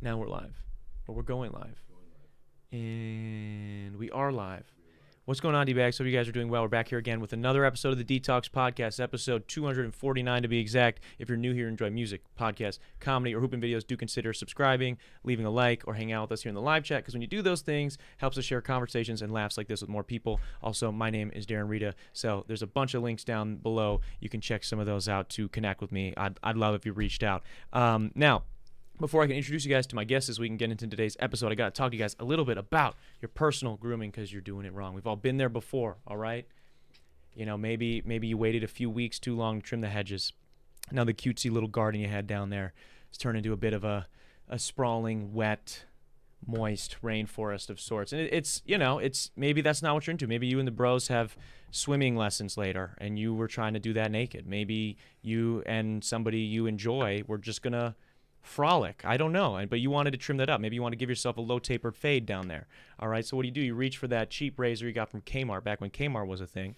Now we're live. Or we're going live. And we are live. What's going on, D-Bags? Hope you guys are doing well. We're back here again with another episode of the Detox Podcast, episode 249 to be exact. If you're new here and enjoy music, podcasts, comedy, or hooping videos, do consider subscribing, leaving a like, or hanging out with us here in the live chat, because when you do those things, helps us share conversations and laughs like this with more people. Also, my name is Darren Rita, so there's a bunch of links down below. You can check some of those out to connect with me. I'd love if you reached out. Now, before I can introduce you guys to my guests as we can get into today's episode, I got to talk to you guys a little bit about your personal grooming because you're doing it wrong. We've all been there before, all right? You know, maybe you waited a few weeks too long to trim the hedges. Now the cutesy little garden you had down there has turned into a bit of a sprawling, wet, moist rainforest of sorts. And it's maybe that's not what you're into. Maybe you and the bros have swimming lessons later and you were trying to do that naked. Maybe you and somebody you enjoy were just going to frolic. I don't know. But you wanted to trim that up. Maybe you want to give yourself a low tapered fade down there. All right. So what do? You reach for that cheap razor you got from Kmart back when Kmart was a thing.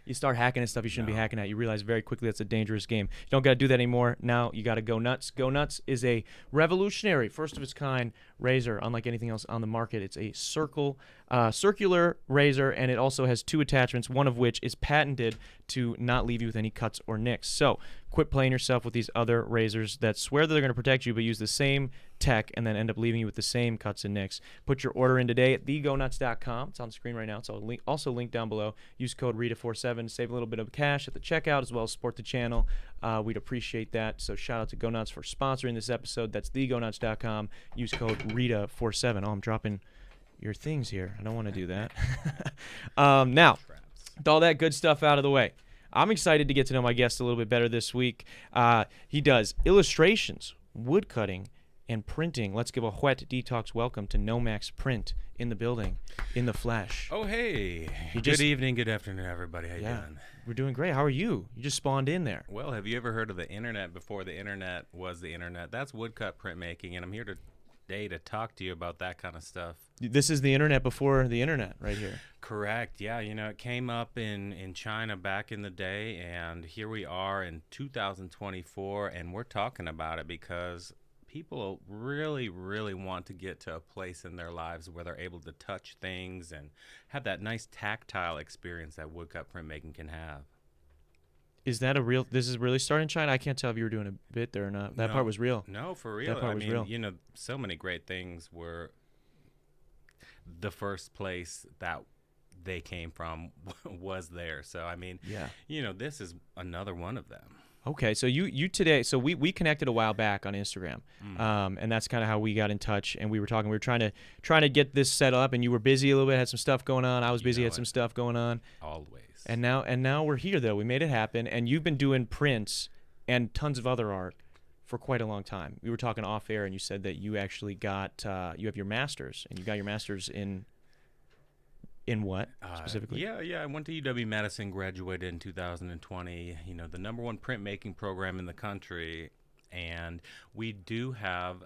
You start hacking at stuff you shouldn't be hacking at. You realize very quickly that's a dangerous game. You don't got to do that anymore. Now you got to Go Nutz. Go Nutz is a revolutionary, first of its kind razor, unlike anything else on the market. It's a circular razor, and it also has two attachments, one of which is patented to not leave you with any cuts or nicks. So quit playing yourself with these other razors that swear that they're going to protect you, but use the same tech and then end up leaving you with the same cuts and nicks. Put your order in today at thegonutz.com. It's on the screen right now. It's also linked down below. Use code Rita47 to save a little bit of cash at the checkout as well as support the channel. We'd appreciate that. So shout out to Go Nutz for sponsoring this episode. That's thegonutz.com. Use code Rita47. Oh, I'm dropping your things here. I don't want to do that. Now, with all that good stuff out of the way, I'm excited to get to know my guest a little bit better this week. He does illustrations, woodcutting, and printing. Let's give a wet detox welcome to NoMaxPrint in the building, in the flesh. Oh, hey. Good evening, good afternoon, everybody. How you doing? We're doing great. How are you? You just spawned in there. Well, have you ever heard of the internet before the internet was the internet? That's woodcut printmaking, and I'm here today to talk to you about that kind of stuff. This is the internet before the internet right here. Correct. Yeah, it came up in China back in the day, and here we are in 2024, and we're talking about it because people really, really want to get to a place in their lives where they're able to touch things and have that nice tactile experience that woodcut printmaking can have. Is that this is really starting in China? I can't tell if you were doing a bit there or not. That part was real. No, for real. That part was real. So many great things were the first place that they came from was there. So, this is another one of them. Okay, so you today, so we connected a while back on Instagram, and that's kind of how we got in touch, and we were talking. We were trying to get this set up, and you were busy a little bit, had some stuff going on. I was busy, had some stuff going on. Always. And now we're here though. We made it happen, and you've been doing prints and tons of other art for quite a long time. We were talking off air, and you said that you actually got you have your master's, and you got your master's in what specifically? Yeah. I went to UW-Madison, graduated in 2020. The #1 printmaking program in the country, and we do have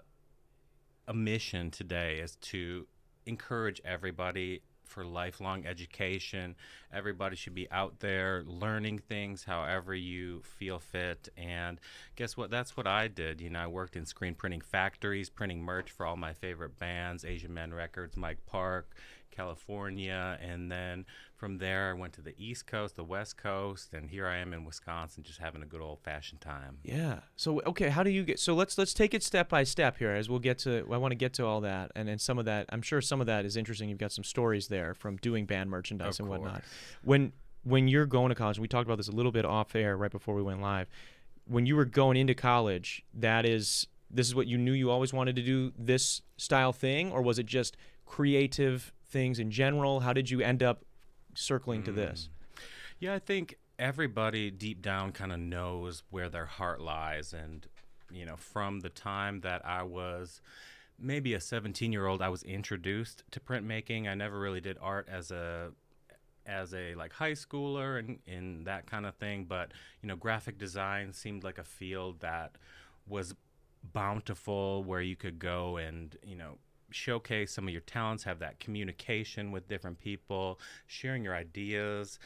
a mission today is to encourage everybody for lifelong education. Everybody should be out there learning things however you feel fit. And guess what? That's what I did. I worked in screen printing factories, printing merch for all my favorite bands, Asian Men Records, Mike Park, California, and then from there I went to the East Coast, the West Coast, and here I am in Wisconsin just having a good old-fashioned time. Yeah. So okay, how do you get? So let's take it step by step here as we'll get to. I want to get to all that, and then some of that. I'm sure some of that is interesting. You've got some stories there from doing band merchandise and whatnot. When you're going to college, we talked about this a little bit off air right before we went live. When you were going into college, this is what you knew you always wanted to do, this style thing, or was it just creative things in general? How did you end up circling to this? Yeah, I think everybody deep down kind of knows where their heart lies. And, from the time that I was maybe a 17-year-old, I was introduced to printmaking. I never really did art as a like high schooler and that kind of thing. But, graphic design seemed like a field that was bountiful where you could go and, showcase some of your talents, have that communication with different people, sharing your ideas.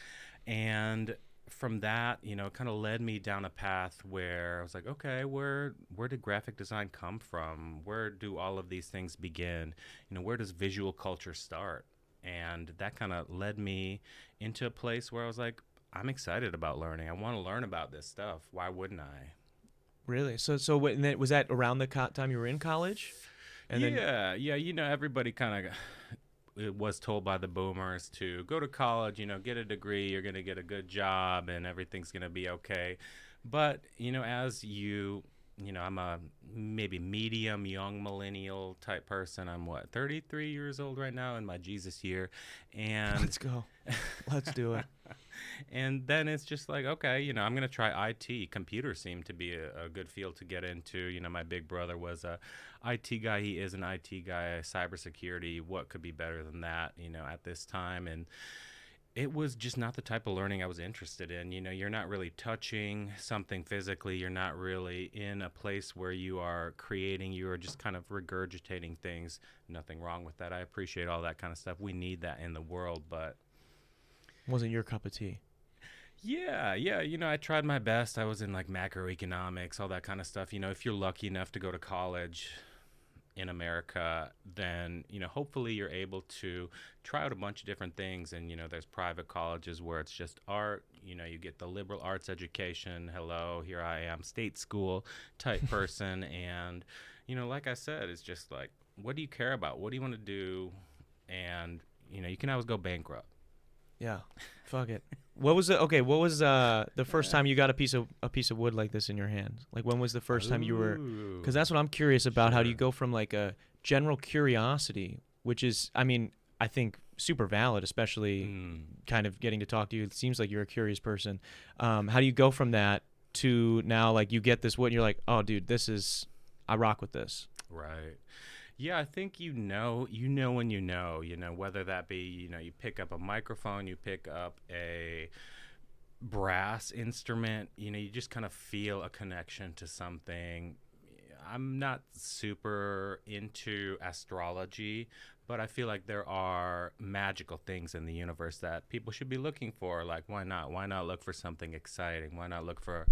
And from that, it kind of led me down a path where I was like, okay, where did graphic design come from? Where do all of these things begin? Where does visual culture start? And that kind of led me into a place where I was like, I'm excited about learning. I want to learn about this stuff. Why wouldn't I? Really? So and then, was that around the time you were in college? And yeah, everybody kind of it was told by the boomers to go to college, get a degree, you're going to get a good job and everything's going to be okay. But, as I'm a maybe medium young millennial type person. I'm 33 years old right now in my Jesus year. And let's go. Let's do it. And then it's just like, okay, I'm going to try IT. Computers seem to be a good field to get into. My big brother was a IT guy. He is an IT guy, cybersecurity. What could be better than that, at this time? And it was just not the type of learning I was interested in. You're not really touching something physically. You're not really in a place where you are creating. You are just kind of regurgitating things. Nothing wrong with that. I appreciate all that kind of stuff. We need that in the world, but wasn't your cup of tea. Yeah. I tried my best. I was in like macroeconomics, all that kind of stuff. If you're lucky enough to go to college in America, then, hopefully you're able to try out a bunch of different things. And, there's private colleges where it's just art. You get the liberal arts education. Hello, here I am, state school type person. And, like I said, it's just like, what do you care about? What do you want to do? And, you can always go bankrupt. Yeah, fuck it. What was the first time you got a piece of wood like this in your hand? Like, when was the first time you were? Because that's what I'm curious about. Sure. How do you go from like a general curiosity, which is, I think super valid, especially kind of getting to talk to you. It seems like you're a curious person. How do you go from that to now, like, you get this wood and you're like, oh, dude, I rock with this. Right. Yeah, I think when you know, whether that be, you pick up a microphone, you pick up a brass instrument, you just kind of feel a connection to something. I'm not super into astrology, but I feel like there are magical things in the universe that people should be looking for. Like, why not? Why not look for something exciting? Why not look for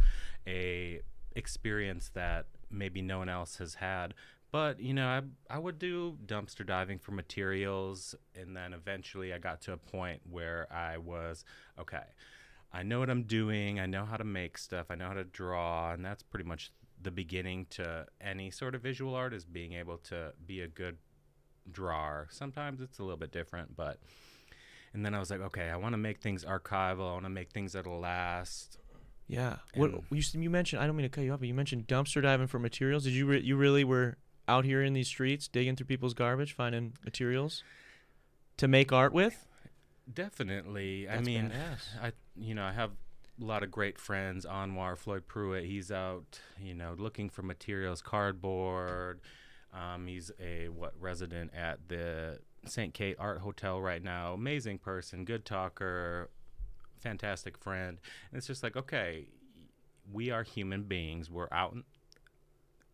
a experience that maybe no one else has had? But, I would do dumpster diving for materials, and then eventually I got to a point where I was, okay, I know what I'm doing, I know how to make stuff, I know how to draw, and that's pretty much the beginning to any sort of visual art, is being able to be a good drawer. Sometimes it's a little bit different, and then I was like, okay, I want to make things archival, I want to make things that'll last. Yeah. What you mentioned, I don't mean to cut you off, but you mentioned dumpster diving for materials. Did you really were out here in these streets digging through people's garbage, finding materials to make art with? Definitely. That's badass. I have a lot of great friends. Anwar Floyd Pruitt, he's out, looking for materials, cardboard. He's a resident at the St. Kate Art Hotel right now. Amazing person, good talker, fantastic friend. And it's just like, okay, we are human beings. We're out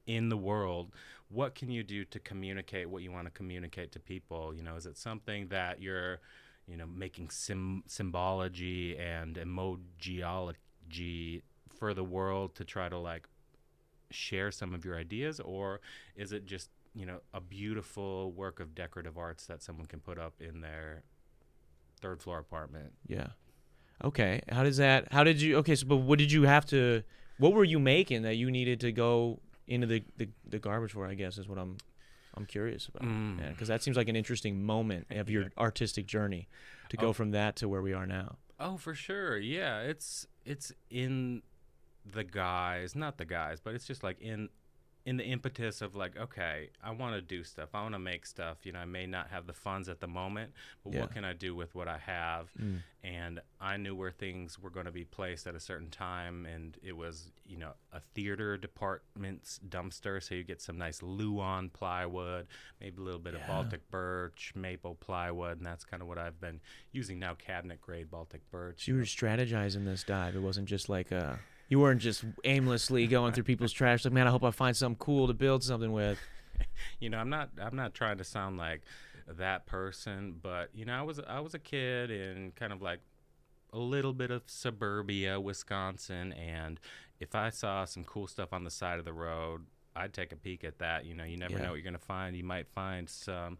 in the world. What can you do to communicate what you want to communicate to people? Is it something that you're, making symbology and emojiology for the world to try to like share some of your ideas? Or is it just, a beautiful work of decorative arts that someone can put up in their third floor apartment? Yeah. Okay. But what were you making that you needed to go into the garbage for, I guess, is what I'm curious about. Yeah, because that seems like an interesting moment of your artistic journey to go from that to where we are now. Oh, for sure. Yeah, it's in not the guys, but it's just like in the impetus of like, okay, I want to do stuff. I want to make stuff. I may not have the funds at the moment, but what can I do with what I have? And I knew where things were going to be placed at a certain time, and it was, a theater department's dumpster, so you get some nice Luan plywood, maybe a little bit of Baltic birch, maple plywood, and that's kind of what I've been using now, cabinet-grade Baltic birch. So you were strategizing this dive. It wasn't just like you weren't just aimlessly going through people's trash like, man, I hope I find something cool to build something with. I'm not trying to sound like that person, but I was a kid and kind of like a little bit of suburbia, Wisconsin, and if I saw some cool stuff on the side of the road, I'd take a peek at that. You know, you never know what you're going to find. You might find some,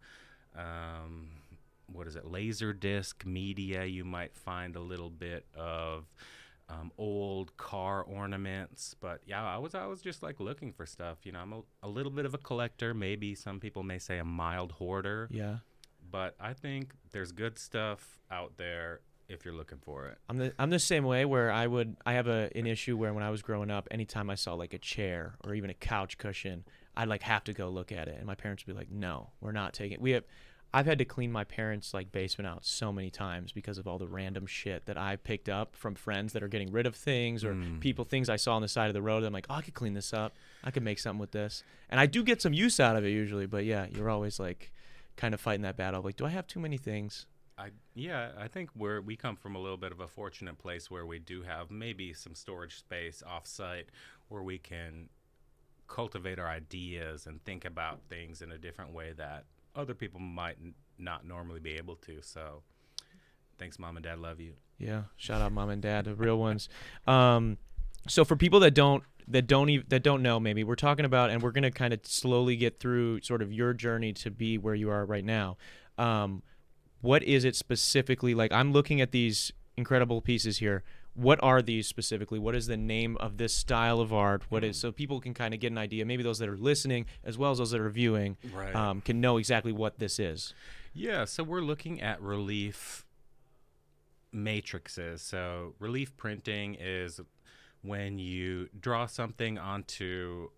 what is it, laser disc media. You might find a little bit of old car ornaments. But yeah, I was just like looking for stuff. You know, I'm a little bit of a collector. Maybe some people may say a mild hoarder. Yeah. But I think there's good stuff out there if you're looking for it. I'm the same way, where I have an issue where when I was growing up, anytime I saw like a chair or even a couch cushion, I'd like have to go look at it, and my parents would be like, "No, we're not taking it." I've had to clean my parents' like basement out so many times because of all the random shit that I picked up from friends that are getting rid of things, or things I saw on the side of the road. I'm like, "Oh, I could clean this up. I could make something with this," and I do get some use out of it usually. But yeah, you're always like kind of fighting that battle. Like, do I have too many things? I think we come from a little bit of a fortunate place where we do have maybe some storage space off-site where we can cultivate our ideas and think about things in a different way that other people might not normally be able to. So thanks, Mom and Dad. Love you. Yeah, shout out Mom and Dad, the real ones. So for people that don't know, maybe we're talking about, and we're gonna kind of slowly get through sort of your journey to be where you are right now. What is it specifically? Like, I'm looking at these incredible pieces here. What are these specifically? What is the name of this style of art? What is, so people can kind of get an idea, maybe those that are listening as well as those that are viewing, can know exactly what this is. Yeah, so we're looking at relief matrices. So relief printing is when you draw something onto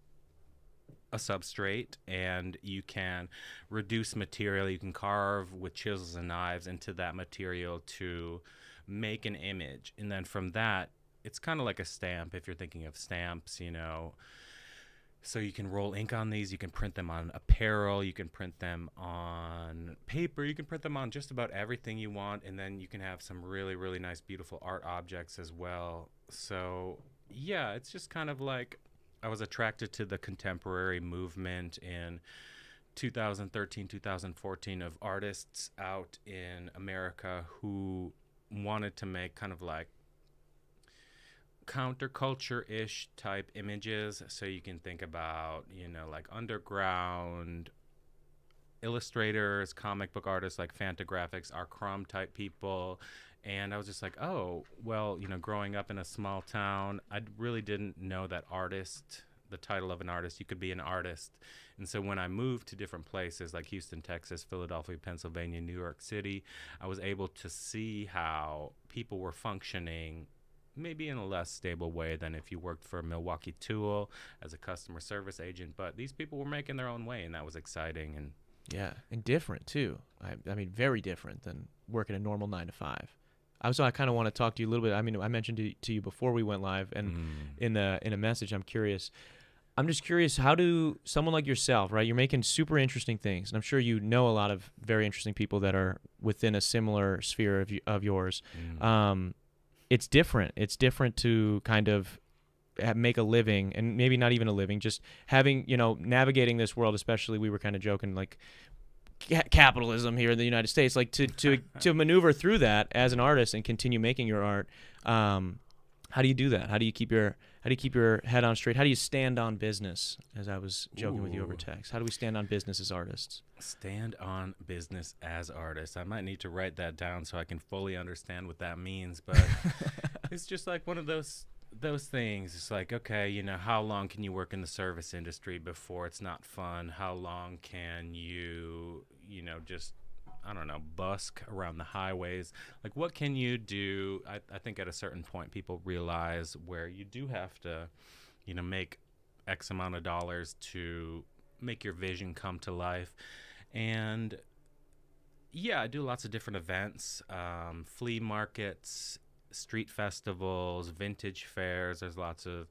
a substrate and you can reduce material. You can carve with chisels and knives into that material to make an image. And then from that, it's kind of like a stamp if you're thinking of stamps, you know. So you can roll ink on these. You can print them on apparel. You can print them on paper. You can print them on just about everything you want. And then you can have some really, really nice, beautiful art objects as well. So yeah, it's just kind of like, I was attracted to the contemporary movement in 2013, 2014 of artists out in America who wanted to make kind of like counterculture-ish type images. So you can think about, you know, like underground illustrators, comic book artists like Fantagraphics, R. Crumb type people. And I was just like, oh, well, you know, growing up in a small town, I really didn't know that artist, the title of an artist, you could be an artist. And so when I moved to different places like Houston, Texas, Philadelphia, Pennsylvania, New York City, I was able to see how people were functioning maybe in a less stable way than if you worked for Milwaukee Tool as a customer service agent. But these people were making their own way, and that was exciting. And yeah, and different too. I mean, very different than working a normal 9 to 5. I kind of want to talk to you a little bit. I mean, I mentioned to you before we went live, and in a message, I'm just curious, how do someone like yourself, right? You're making super interesting things, and I'm sure you know a lot of very interesting people that are within a similar sphere of yours. It's different. It's different to kind of make a living, and maybe not even a living, just having, you know, navigating this world. Especially, we were kind of joking, like, capitalism here in the United States, like to maneuver through that as an artist and continue making your art. How do you do that? How do you keep your head on straight? How do you stand on business? As I was joking with you over text, how do we stand on business as artists? Stand on business as artists. I might need to write that down so I can fully understand what that means. But it's just like one of those things. It's like, okay, you know, how long can you work in the service industry before it's not fun? How long can you, you know, just, I don't know, busk around the highways? Like, what can you do? I think at a certain point people realize where you do have to, you know, make X amount of dollars to make your vision come to life. And yeah, I do lots of different events, flea markets, street festivals, vintage fairs. There's lots of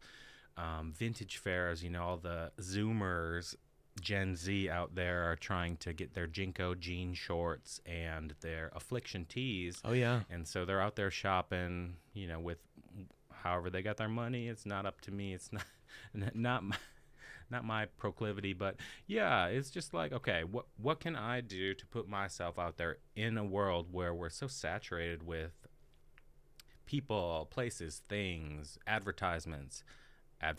vintage fairs. You know, all the Zoomers, Gen Z out there are trying to get their Jinko jean shorts and their Affliction tees. Oh yeah. And so they're out there shopping, you know, with however they got their money. It's not up to me. It's not my proclivity. But yeah, it's just like, okay, what can I do to put myself out there in a world where we're so saturated with people, places, things, advertisements, Yeah,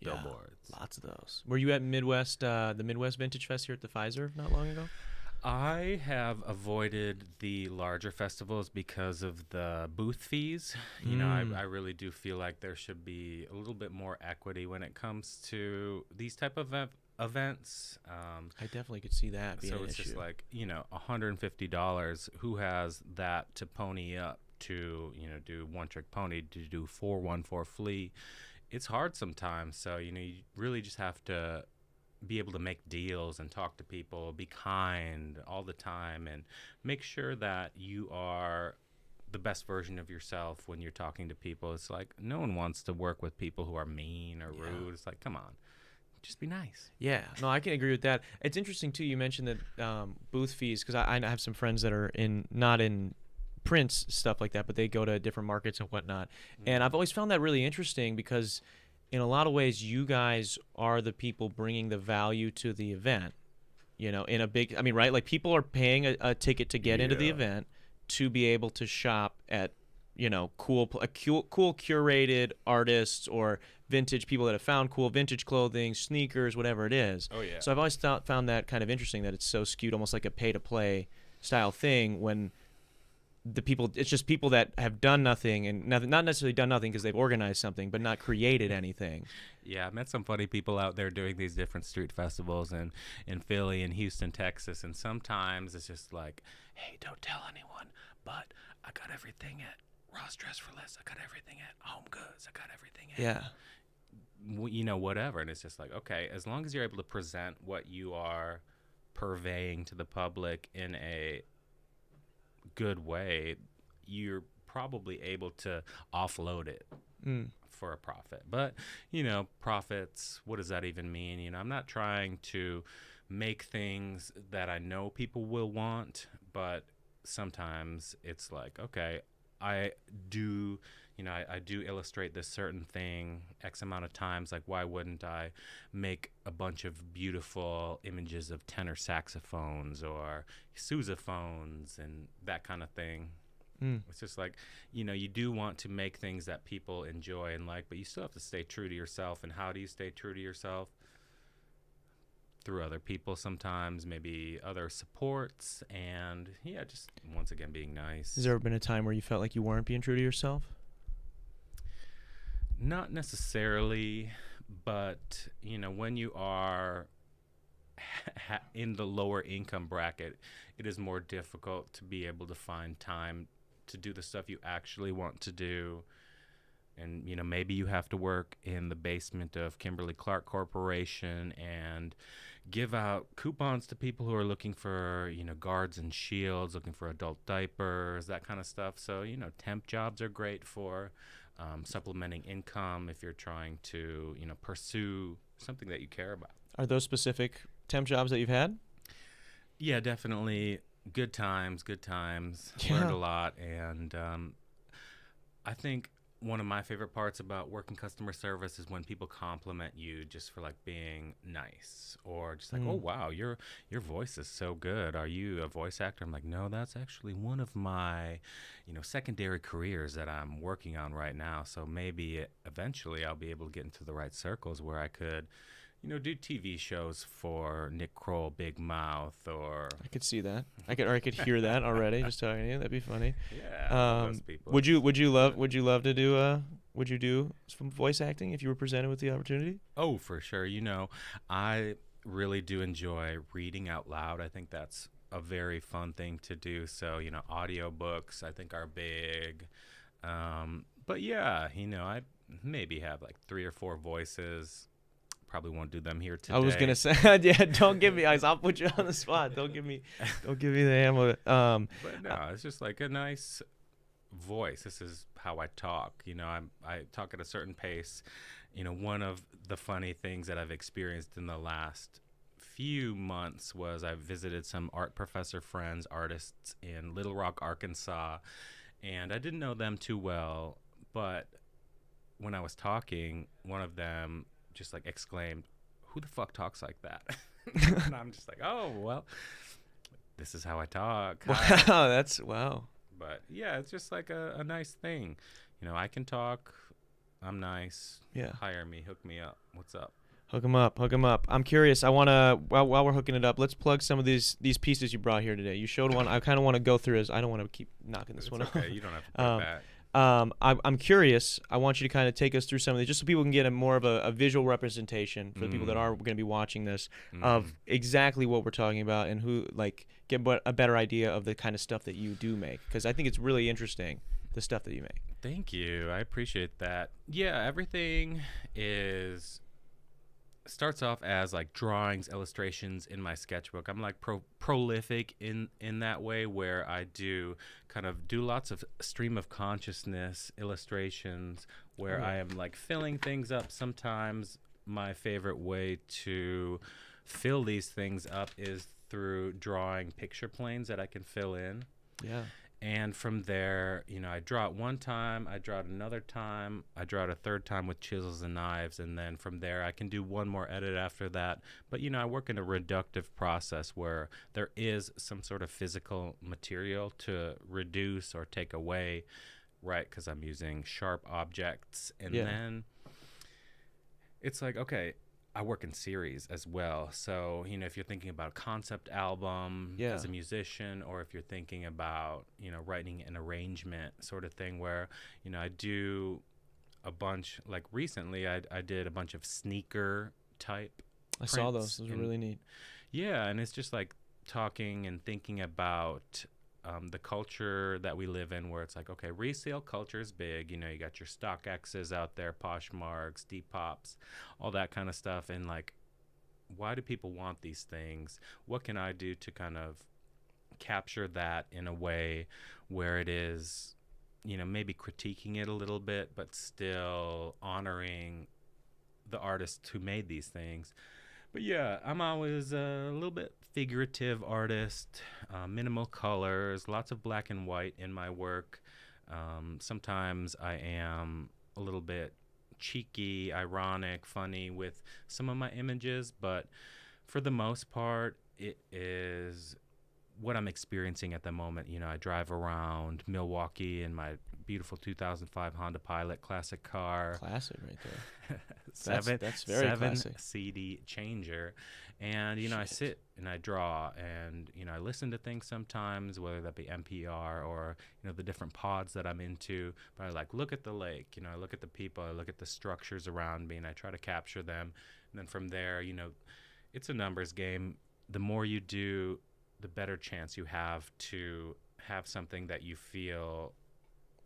billboards. lots of those. Were you at the Midwest Vintage Fest here at the Pfizer not long ago? I have avoided the larger festivals because of the booth fees. I really do feel like there should be a little bit more equity when it comes to these type of events. I definitely could see that being So an it's issue. just like, $150. Who has that to pony up to, do One Trick Pony, to do 414 Flea? It's hard sometimes. So, you really just have to be able to make deals and talk to people, be kind all the time, and make sure that you are the best version of yourself when you're talking to people. It's like no one wants to work with people who are mean or rude. It's like, come on, just be nice. Yeah, no, I can agree with that. It's interesting too. You mentioned that booth fees, because I have some friends that are not in prints stuff like that, but they go to different markets and whatnot. And I've always found that really interesting because in a lot of ways, you guys are the people bringing the value to the event. In a big, I mean, right? Like people are paying a ticket to get into the event to be able to shop at, cool curated artists or vintage people that have found cool vintage clothing, sneakers, whatever it is. Oh, yeah. So I've always found that kind of interesting that it's so skewed, almost like a pay-to-play style thing when it's just people that have done nothing and not necessarily done nothing because they've organized something, but not created anything. Yeah, I met some funny people out there doing these different street festivals in Philly and Houston, Texas. And sometimes it's just like, hey, don't tell anyone, but I got everything at Ross Dress for Less. I got everything at Home Goods. I got everything at, whatever. And it's just like, okay, as long as you're able to present what you are purveying to the public in a good way, you're probably able to offload it for a profit. But profits, what does that even mean? I'm not trying to make things that I know people will want, but sometimes it's like, okay, I do illustrate this certain thing X amount of times. Like, why wouldn't I make a bunch of beautiful images of tenor saxophones or sousaphones and that kind of thing? It's just like, you do want to make things that people enjoy and like, but you still have to stay true to yourself. And how do you stay true to yourself? Through other people sometimes, maybe other supports, and just once again being nice. Has there ever been a time where you felt like you weren't being true to yourself? Not necessarily, but when you are in the lower income bracket, it is more difficult to be able to find time to do the stuff you actually want to do. And maybe you have to work in the basement of Kimberly-Clark Corporation and give out coupons to people who are looking for guards and shields, looking for adult diapers, that kind of stuff. So temp jobs are great for supplementing income if you're trying to pursue something that you care about. Are those specific temp jobs that you've had? Yeah, definitely. Good times. Yeah. Learned a lot. And I think one of my favorite parts about working customer service is when people compliment you just for like being nice, or just like, oh wow, your voice is so good. Are you a voice actor? I'm like, no, that's actually one of my secondary careers that I'm working on right now. So maybe eventually I'll be able to get into the right circles where I could do TV shows for Nick Kroll, Big Mouth, or I could see that. I could hear that already. Just talking to you, that'd be funny. Yeah, those people. Would you love to do would you do some voice acting if you were presented with the opportunity? Oh, for sure. I really do enjoy reading out loud. I think that's a very fun thing to do. So audiobooks I think are big. But yeah, I maybe have like 3 or 4 voices. Probably won't do them here today. I was gonna say, yeah. Don't give me eyes. I'll put you on the spot. Don't give me the ammo. But no, it's just like a nice voice. This is how I talk. I talk at a certain pace. One of the funny things that I've experienced in the last few months was I visited some art professor friends, artists in Little Rock, Arkansas, and I didn't know them too well. But when I was talking, one of them just like exclaimed, "Who the fuck talks like that?" And I'm just like, "Oh, well, this is how I talk." Wow, wow. But yeah, it's just like a nice thing. I can talk. I'm nice. Yeah. Hire me. Hook me up. What's up? Hook 'em up. Hook 'em up. I'm curious. I want to, while we're hooking it up, let's plug some of these pieces you brought here today. You showed one. I kind of want to go through as I don't want to keep knocking this It's one okay. off. You don't have to put that. I'm curious. I want you to kind of take us through some of these, just so people can get a more of a visual representation for the people that are going to be watching this of exactly what we're talking about and who get a better idea of the kind of stuff that you do make, because I think it's really interesting, the stuff that you make. Thank you. I appreciate that. Yeah, everything starts off as like drawings, illustrations in my sketchbook. I'm like prolific in that way, where I do lots of stream of consciousness illustrations where I am like filling things up. Sometimes my favorite way to fill these things up is through drawing picture planes that I can fill in. Yeah. And from there, I draw it one time, I draw it another time, I draw it a third time with chisels and knives, and then from there I can do one more edit after that. But, I work in a reductive process where there is some sort of physical material to reduce or take away, right? Because I'm using sharp objects. And then it's like, okay, I work in series as well. So, if you're thinking about a concept album as a musician, or if you're thinking about, writing an arrangement sort of thing where, I do a bunch, like recently I did a bunch of sneaker type prints. I saw those. Those were really neat. Yeah. And it's just like talking and thinking about the culture that we live in, where it's like, okay, resale culture is big. You got your StockX's out there, Poshmarks, Depop's, all that kind of stuff. And like, why do people want these things? What can I do to kind of capture that in a way where it is, maybe critiquing it a little bit, but still honoring the artists who made these things. But yeah, I'm always a little bit figurative artist, minimal colors, lots of black and white in my work. Sometimes I am a little bit cheeky, ironic, funny with some of my images, but for the most part, it is what I'm experiencing at the moment. I drive around Milwaukee in my beautiful 2005 Honda Pilot classic car. Classic right there. That's very seven classic. CD changer. And, I sit and I draw, and, I listen to things sometimes, whether that be NPR or, the different pods that I'm into. But I look at the lake, I look at the people, I look at the structures around me, and I try to capture them. And then from there, it's a numbers game. The more you do, the better chance you have to have something that you feel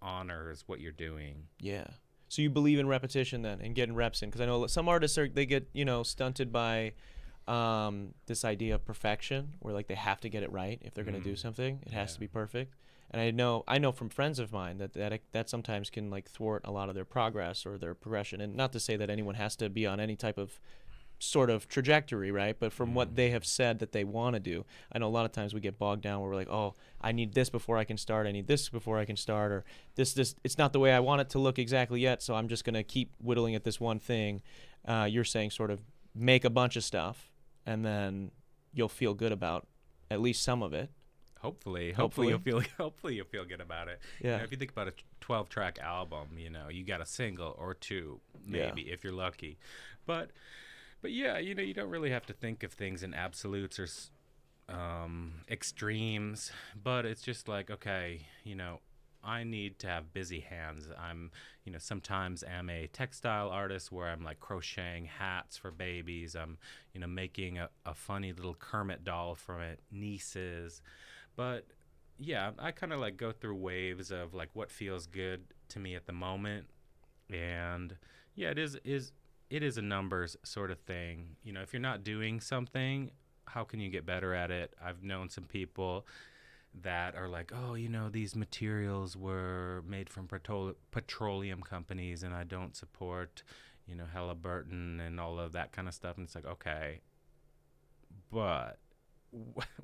honors what you're doing. Yeah. So you believe in repetition then, and getting reps in? Because I know some artists they get stunted by this idea of perfection, where like they have to get it right if they're going to do something. It has to be perfect. And I know from friends of mine that sometimes can like thwart a lot of their progress or their progression. And not to say that anyone has to be on any type of sort of trajectory, right? But from what they have said that they want to do, I know a lot of times we get bogged down where we're like, oh, I need this before I can start, I need this before I can start, or this it's not the way I want it to look exactly yet, so I'm just going to keep whittling at this one thing. You're saying sort of make a bunch of stuff, and then you'll feel good about at least some of it. Hopefully you'll feel good about it. Yeah. If you think about a 12-track album, you got a single or two, maybe, if you're lucky. But yeah, you don't really have to think of things in absolutes or extremes. But it's just like, okay, I need to have busy hands. I'm, sometimes am a textile artist where I'm like crocheting hats for babies. I'm, making a funny little Kermit doll for my nieces. But yeah, I kind of like go through waves of like what feels good to me at the moment. And yeah, it is a numbers sort of thing. If you're not doing something, how can you get better at it? I've known some people that are like, oh, these materials were made from petroleum companies, and I don't support, Halliburton and all of that kind of stuff. And it's like, okay, but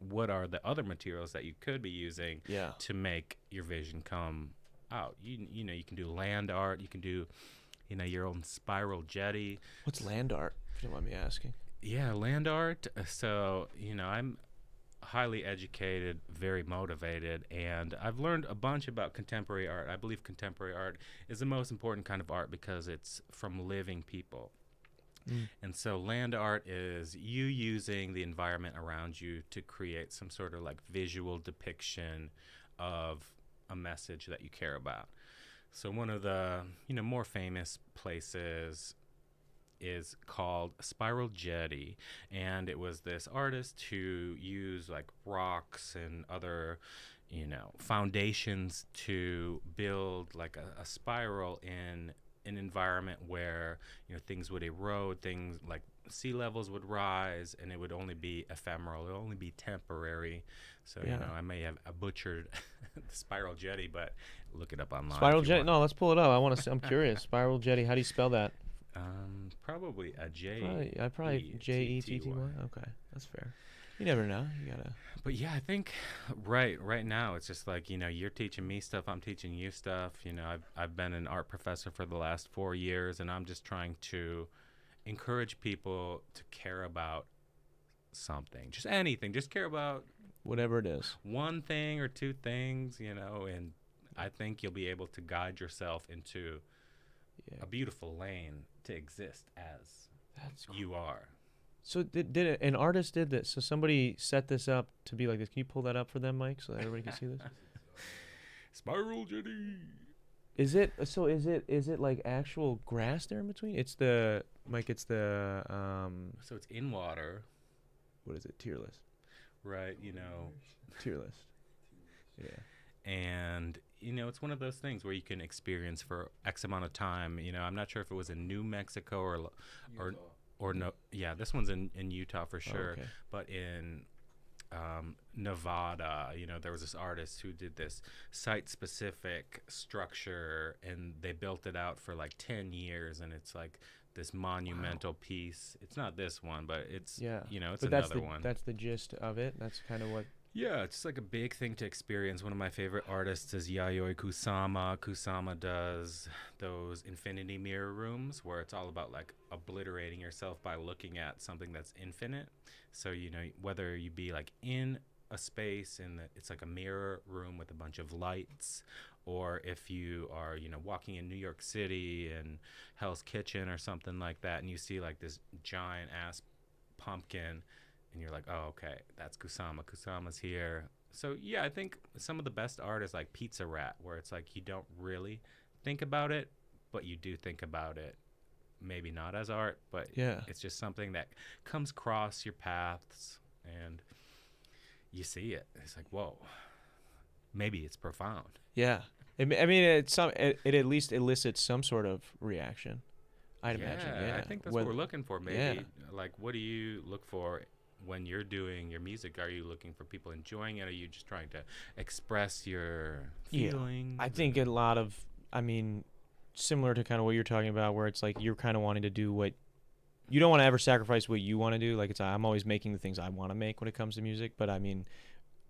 what are the other materials that you could be using to make your vision come out? You can do land art. You can do your own spiral jetty. What's land art, if you don't mind me asking? Yeah, land art. So, I'm highly educated, very motivated, and I've learned a bunch about contemporary art. I believe contemporary art is the most important kind of art because it's from living people. And so land art is you using the environment around you to create some sort of like visual depiction of a message that you care about. So one of the, more famous places is called Spiral Jetty, and it was this artist who used like rocks and other foundations to build like a spiral in an environment where things would erode, things like sea levels would rise, and it would only be ephemeral, it would only be temporary. So I may have butchered the Spiral Jetty, but look it up online. Spiral Jetty. No, let's pull it up. I'm curious. Spiral Jetty. How do you spell that? Probably a J. Probably Jetty. Okay, that's fair. You never know. You gotta. But yeah, I think right now it's just like you're teaching me stuff, I'm teaching you stuff. I've been an art professor for the last 4 years, and I'm just trying to encourage people to care about something, just anything, just care about whatever it is, one thing or two things, and I think you'll be able to guide yourself into a beautiful lane to exist as you are. So did an artist did this? So somebody set this up to be like this. Can you pull that up for them, Mike, so that everybody can see this? Spiral Jetty. Is it like actual grass there in between? It's the Mike. It's the So it's in water. What is it? Tier list. Right. Tier list. Yeah. And it's one of those things where you can experience for X amount of time. I'm not sure if it was in New Mexico or no. Yeah, this one's in Utah for sure. Oh, okay. But in Nevada, there was this artist who did this site-specific structure, and they built it out for like 10 years, and it's like this monumental piece. It's not this one, but it's it's another one. That's the gist of it. That's kind of what. Yeah, it's like a big thing to experience. One of my favorite artists is Yayoi Kusama. Kusama does those infinity mirror rooms where it's all about like obliterating yourself by looking at something that's infinite. So, whether you be like in a space it's like a mirror room with a bunch of lights, or if you are, walking in New York City and Hell's Kitchen or something like that, and you see like this giant ass pumpkin, and you're like, oh, okay, that's Kusama. Kusama's here. So, yeah, I think some of the best art is like Pizza Rat, where it's like you don't really think about it, but you do think about it. Maybe not as art, but it's just something that comes across your paths, and you see it. It's like, whoa, maybe it's profound. Yeah. I mean, it at least elicits some sort of reaction, I'd imagine. Yeah, I think that's what we're looking for. Maybe, like, what do you look for when you're doing your music? Are you looking for people enjoying it? Are you just trying to express your feelings? I think a lot of, similar to kind of what you're talking about, where it's like you're kind of wanting to do what you don't want to ever sacrifice what you want to do. Like I'm always making the things I want to make when it comes to music, but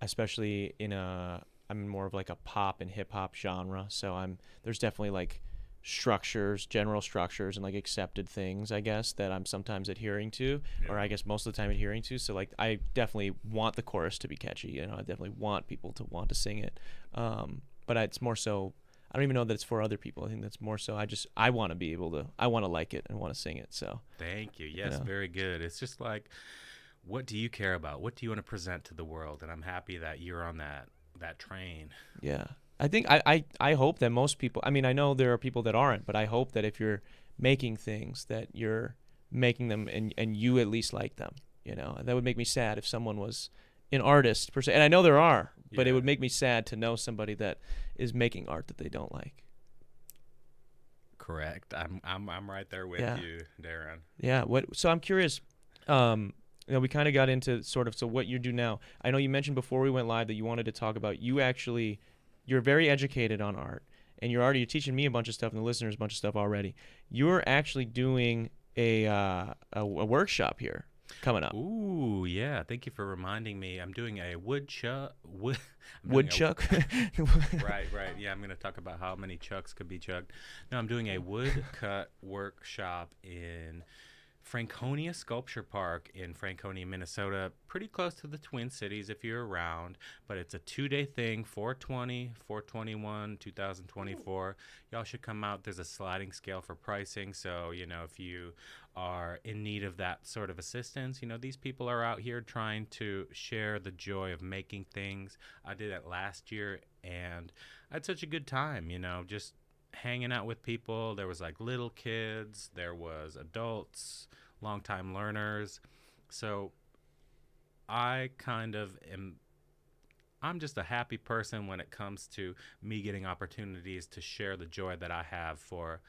especially I'm more of like a pop and hip hop genre. So there's definitely like general structures and like accepted things, I guess, that I'm sometimes adhering to, or I guess most of the time adhering to. So like I definitely want the chorus to be catchy, I definitely want people to want to sing it. But it's more so, I don't even know that it's for other people. I think that's more so I want to be able to, I want to like it and want to sing it. So thank you. Yes, very good. It's just like, what do you care about? What do you want to present to the world? And I'm happy that you're on that train. Yeah. I think I hope that most people, I know there are people that aren't, but I hope that if you're making things that you're making them and you at least like them, that would make me sad if someone was an artist per se. And I know there are, but it would make me sad to know somebody that is making art that they don't like. Correct. I'm right there with you, Darren. Yeah. So I'm curious, we kind of got into so what you do now. I know you mentioned before we went live that you wanted to talk about, you're very educated on art, and you're teaching me a bunch of stuff and the listeners a bunch of stuff already. You're actually doing a workshop here coming up. Ooh, yeah. Thank you for reminding me. I'm doing a woodchuck. Woodchuck? Right. Yeah, I'm going to talk about how many chucks could be chucked. No, I'm doing a woodcut workshop in Franconia Sculpture Park in Franconia, Minnesota, pretty close to the Twin Cities if you're around. But it's a 2-day thing, 4/20, 4/21, 2024. Y'all should come out. There's a sliding scale for pricing. So, if you are in need of that sort of assistance, these people are out here trying to share the joy of making things. I did it last year, and I had such a good time, just hanging out with people. There was like little kids, there was adults, longtime learners. So I kind of I'm just a happy person when it comes to me getting opportunities to share the joy that I have for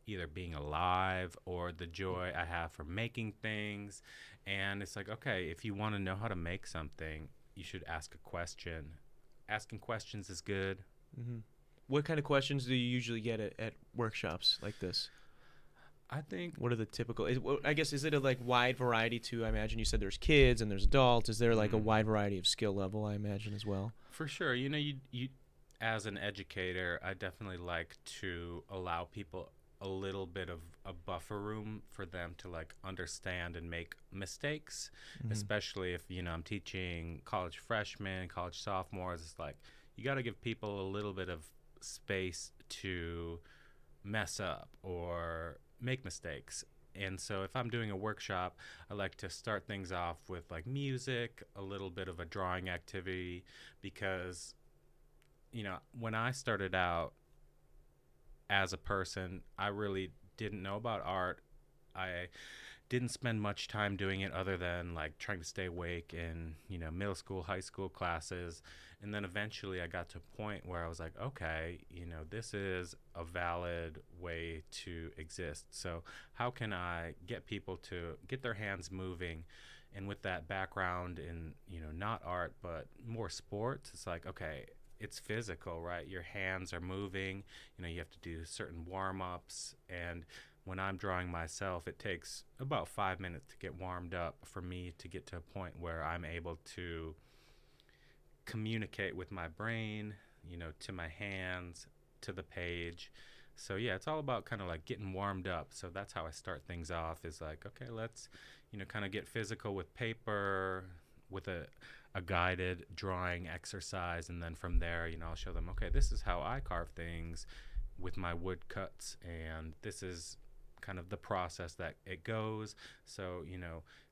either being alive or the joy I have for making things. And it's like, okay, if you want to know how to make something, you should ask a question. Asking questions is good. Mm-hmm. What kind of questions do you usually get at workshops like this? I think, what are the typical? I guess, is it a like wide variety too? I imagine you said there's kids and there's adults. Is there like a wide variety of skill level? I imagine as well. For sure. You as an educator, I definitely like to allow people a little bit of a buffer room for them to like understand and make mistakes, especially if I'm teaching college freshmen, college sophomores. It's like you got to give people a little bit of space to mess up or make mistakes. And so if I'm doing a workshop, I like to start things off with like music, a little bit of a drawing activity, because when I started out as a person, I really didn't know about art. I didn't spend much time doing it other than like trying to stay awake in middle school, high school classes. And then eventually I got to a point where I was like, okay, this is a valid way to exist. So how can I get people to get their hands moving? And with that background in, not art, but more sports, it's like, okay, it's physical, right? Your hands are moving, you have to do certain warm-ups. And when I'm drawing myself, it takes about 5 minutes to get warmed up for me to get to a point where I'm able to communicate with my brain, to my hands, to the page. So yeah, it's all about kind of like getting warmed up. So that's how I start things off, is like, okay, let's, kind of get physical with paper, with a guided drawing exercise. And then from there, I'll show them, okay, this is how I carve things with my wood cuts. And this is kind of the process that it goes. So,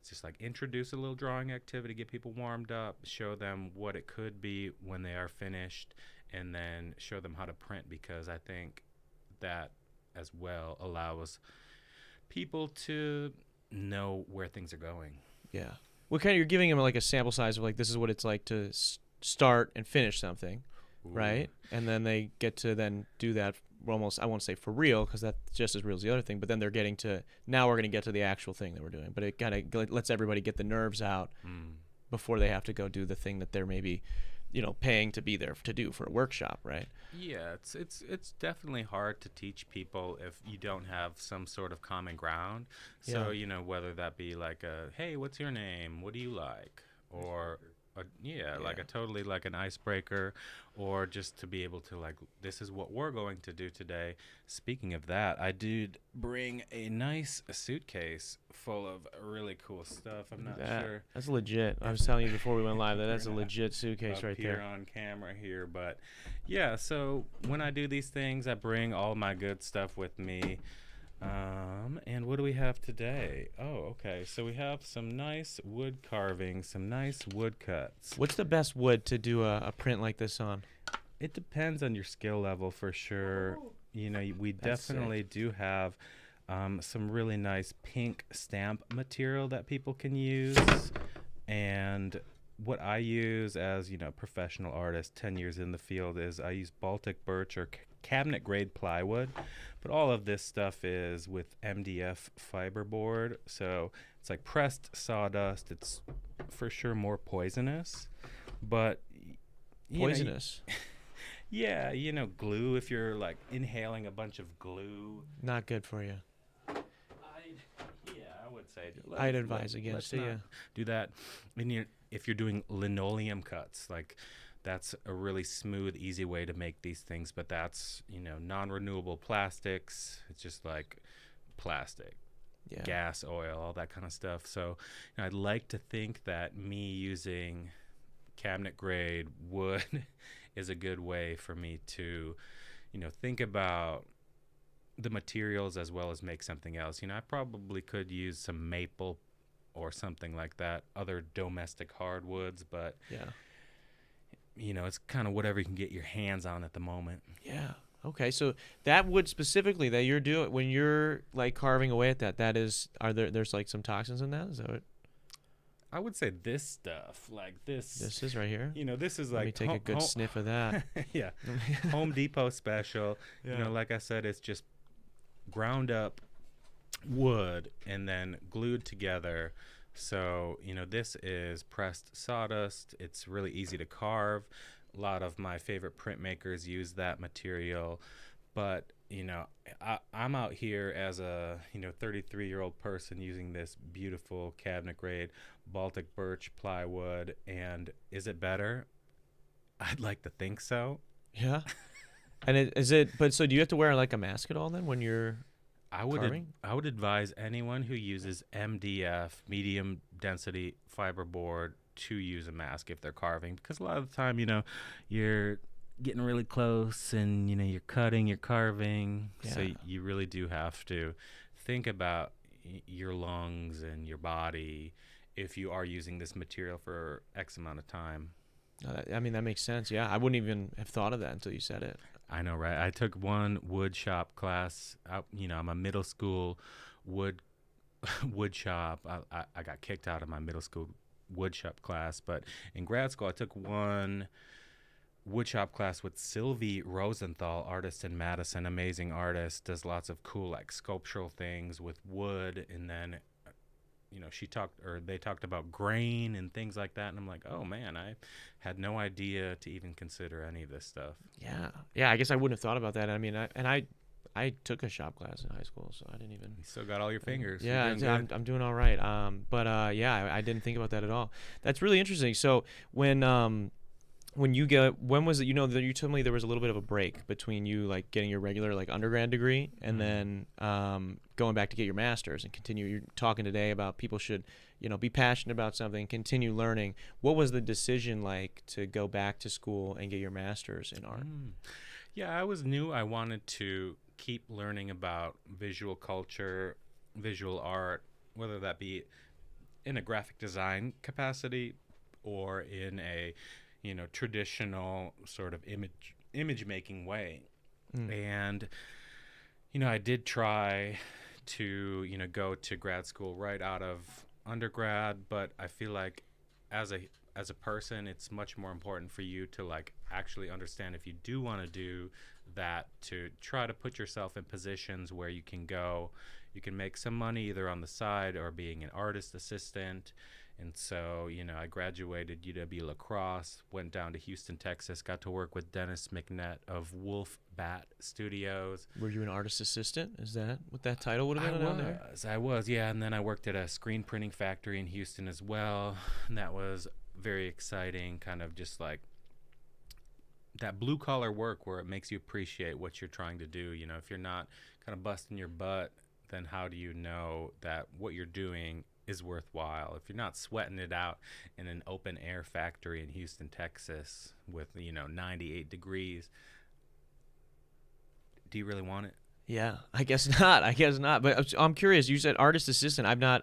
it's just like introduce a little drawing activity, get people warmed up, show them what it could be when they are finished, and then show them how to print, because I think that as well allows people to know where things are going. Yeah. What kind of, you're giving them like a sample size of like, this is what it's like to start and finish something. Ooh. Right? And then they get to then do that almost, I won't say for real, because that's just as real as the other thing, but then they're getting to, now we're going to get to the actual thing that we're doing. But it kind of lets everybody get the nerves out before they have to go do the thing that they're maybe, paying to be there to do for a workshop, right? Yeah, it's definitely hard to teach people if you don't have some sort of common ground. So, whether that be like hey, what's your name? What do you like? Or like a totally like an icebreaker, or just to be able to like, this is what we're going to do today. Speaking of that, I did bring a nice suitcase full of really cool stuff. I'm not sure. That's legit. I was telling you before we went live that that's a legit suitcase right there. On camera here, but yeah. So when I do these things, I bring all my good stuff with me. And what do we have today? Oh, okay. So we have some nice wood carving, some nice wood cuts. What's the best wood to do a print like this on? It depends on your skill level for sure. We definitely do have some really nice pink stamp material that people can use. And what I use as, professional artist, 10 years in the field, is I use Baltic birch or cabinet grade plywood. But all of this stuff is with MDF fiberboard. So it's like pressed sawdust. It's for sure more poisonous. But poisonous? Yeah, glue, if you're like inhaling a bunch of glue. Not good for you. I would say. I'd advise against it, yeah. Do that. And if you're doing linoleum cuts, like, that's a really smooth, easy way to make these things, but that's, non-renewable plastics. It's just like plastic. Yeah. gas, oil, all that kind of stuff. So I'd like to think that me using cabinet grade wood is a good way for me to, think about the materials as well as make something else. I probably could use some maple or something like that, other domestic hardwoods, but Yeah. it's kind of whatever you can get your hands on at the moment. Yeah. Okay. So that wood specifically that you're doing when you're like carving away at that is there's like some toxins in that? Is that what? I would say this stuff, like this. This is right here. This is Let like me take a good sniff of that. Yeah, Home Depot special. Yeah. Like I said, it's just ground up wood and then glued together. So this is pressed sawdust. It's really easy to carve. A lot of my favorite printmakers use that material, but I'm out here as a 33-year-old person using this beautiful cabinet grade Baltic birch plywood. And is it better? I'd like to think so. Yeah. And is it? But so do you have to wear like a mask at all then when you're carving? I would advise anyone who uses MDF, medium density fiberboard, to use a mask if they're carving, because a lot of the time you're getting really close and you're cutting, you're carving. Yeah. So you really do have to think about your lungs and your body if you are using this material for X amount of time. I mean, that makes sense. Yeah, I wouldn't even have thought of that until you said it. I know, right? I took one wood shop class. I'm a middle school wood shop. I got kicked out of my middle school wood shop class, but in grad school I took one woodshop class with Sylvie Rosenthal, artist in Madison, amazing artist, does lots of cool like sculptural things with wood. And then they talked about grain and things like that, and I'm like, oh man, I had no idea to even consider any of this stuff. Yeah, I guess I wouldn't have thought about that. I mean, I took a shop class in high school, so I didn't even. You still got all your fingers. Yeah, I'm doing all right. I didn't think about that at all. That's really interesting. So when was it? You told me there was a little bit of a break between you like getting your regular like undergrad degree and then going back to get your master's and continue. You're talking today about people should be passionate about something, continue learning. What was the decision like to go back to school and get your master's in art? Yeah, I knew I wanted to keep learning about visual culture, visual art, whether that be in a graphic design capacity or in a traditional sort of image making way. And I did try to go to grad school right out of undergrad, but I feel like as a person, it's much more important for you to like actually understand, if you do want to do that, to try to put yourself in positions where you can make some money either on the side or being an artist assistant. And so, I graduated UW La Crosse, went down to Houston, Texas, got to work with Dennis McNett of Wolf Bat Studios. Were you an artist assistant? Is that what that title would have been down there? I was, yeah. And then I worked at a screen printing factory in Houston as well. And that was very exciting, kind of just like that blue collar work where it makes you appreciate what you're trying to do. If you're not kind of busting your butt, then how do you know that what you're doing is worthwhile? If you're not sweating it out in an open air factory in Houston, Texas with 98 degrees, do you really want it? Yeah, I guess not. But I'm curious, you said artist assistant. I've not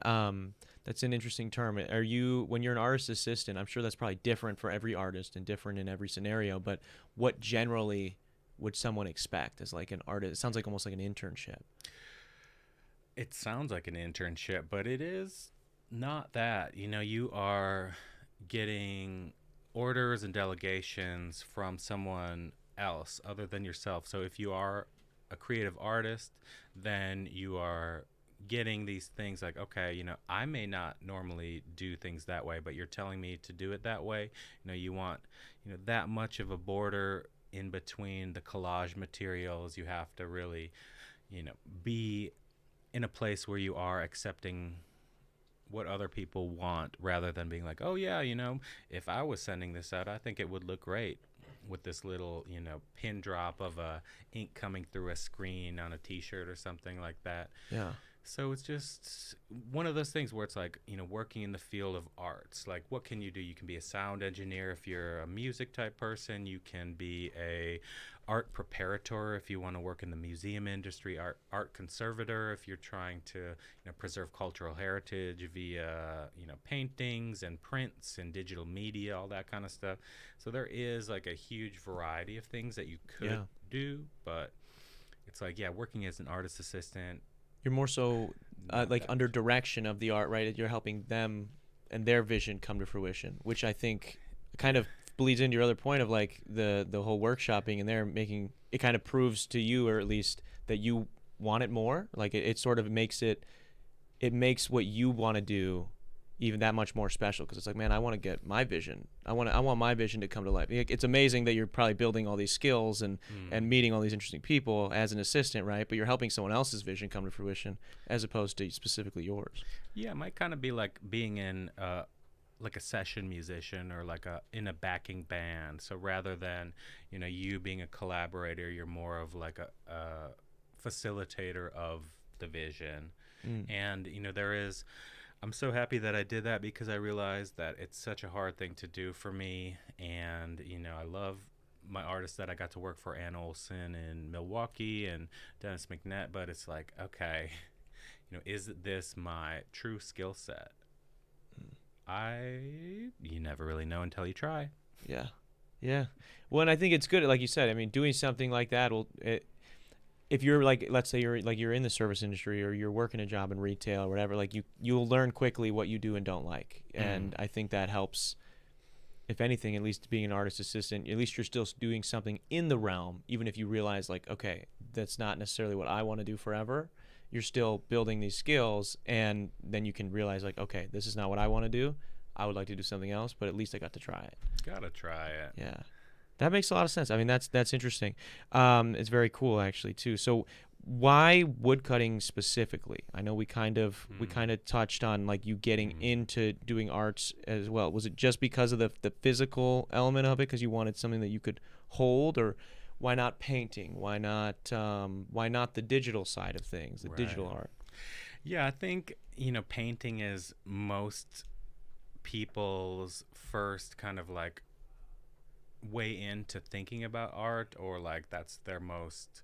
that's an interesting term. When you're an artist assistant, I'm sure that's probably different for every artist and different in every scenario, but what generally would someone expect as like an artist? It sounds like almost like an internship. It sounds like an internship, but it is not that. You are getting orders and delegations from someone else other than yourself. So if you are a creative artist, then you are getting these things like, okay, I may not normally do things that way, but you're telling me to do it that way. You want, that much of a border in between the collage materials. You have to really, be in a place where you are accepting what other people want rather than being like, oh yeah, if I was sending this out, I think it would look great with this little, pin drop of ink coming through a screen on a t-shirt or something like that. Yeah. So it's just one of those things where it's like, working in the field of arts. Like, what can you do? You can be a sound engineer if you're a music type person. You can be a art preparator if you want to work in the museum industry. Art conservator if you're trying to, preserve cultural heritage via, paintings and prints and digital media, all that kind of stuff. So there is like a huge variety of things that you could do, but it's like, working as an artist assistant. You're more so like under direction of the art, right? You're helping them and their vision come to fruition, which I think kind of bleeds into your other point of like the whole workshopping, and they're making it kind of proves to you, or at least that you want it more. Like it sort of makes it makes what you want to do even that much more special, because it's like, man, I want to get my vision. I want my vision to come to life. It's amazing that you're probably building all these skills and meeting all these interesting people as an assistant, right? But you're helping someone else's vision come to fruition as opposed to specifically yours. Yeah, it might kind of be like being in like a session musician or like in a backing band. So rather than, you being a collaborator, you're more of like a facilitator of the vision. And, I'm so happy that I did that, because I realized that it's such a hard thing to do for me. And, I love my artists that I got to work for, Ann Olson in Milwaukee and Dennis McNett, but it's like, okay, is this my true skill set? You never really know until you try. Yeah. Well, and I think it's good, like you said. I mean, doing something like that if you're like, let's say you're in the service industry, or you're working a job in retail or whatever, like you'll learn quickly what you do and don't like. And I think that helps, if anything, at least being an artist assistant, at least you're still doing something in the realm, even if you realize like, okay, that's not necessarily what I want to do forever. You're still building these skills, and then you can realize like, okay, this is not what I want to do. I would like to do something else, but at least I got to try it. Gotta try it. Yeah. That makes a lot of sense. I mean, that's interesting. It's very cool, actually, too. So, why woodcutting specifically? I know we kind of touched on like you getting into doing arts as well. Was it just because of the physical element of it, because you wanted something that you could hold, or why not painting? Why not the digital side of things, the digital art? Yeah, I think painting is most people's first kind of like way into thinking about art, or like that's their most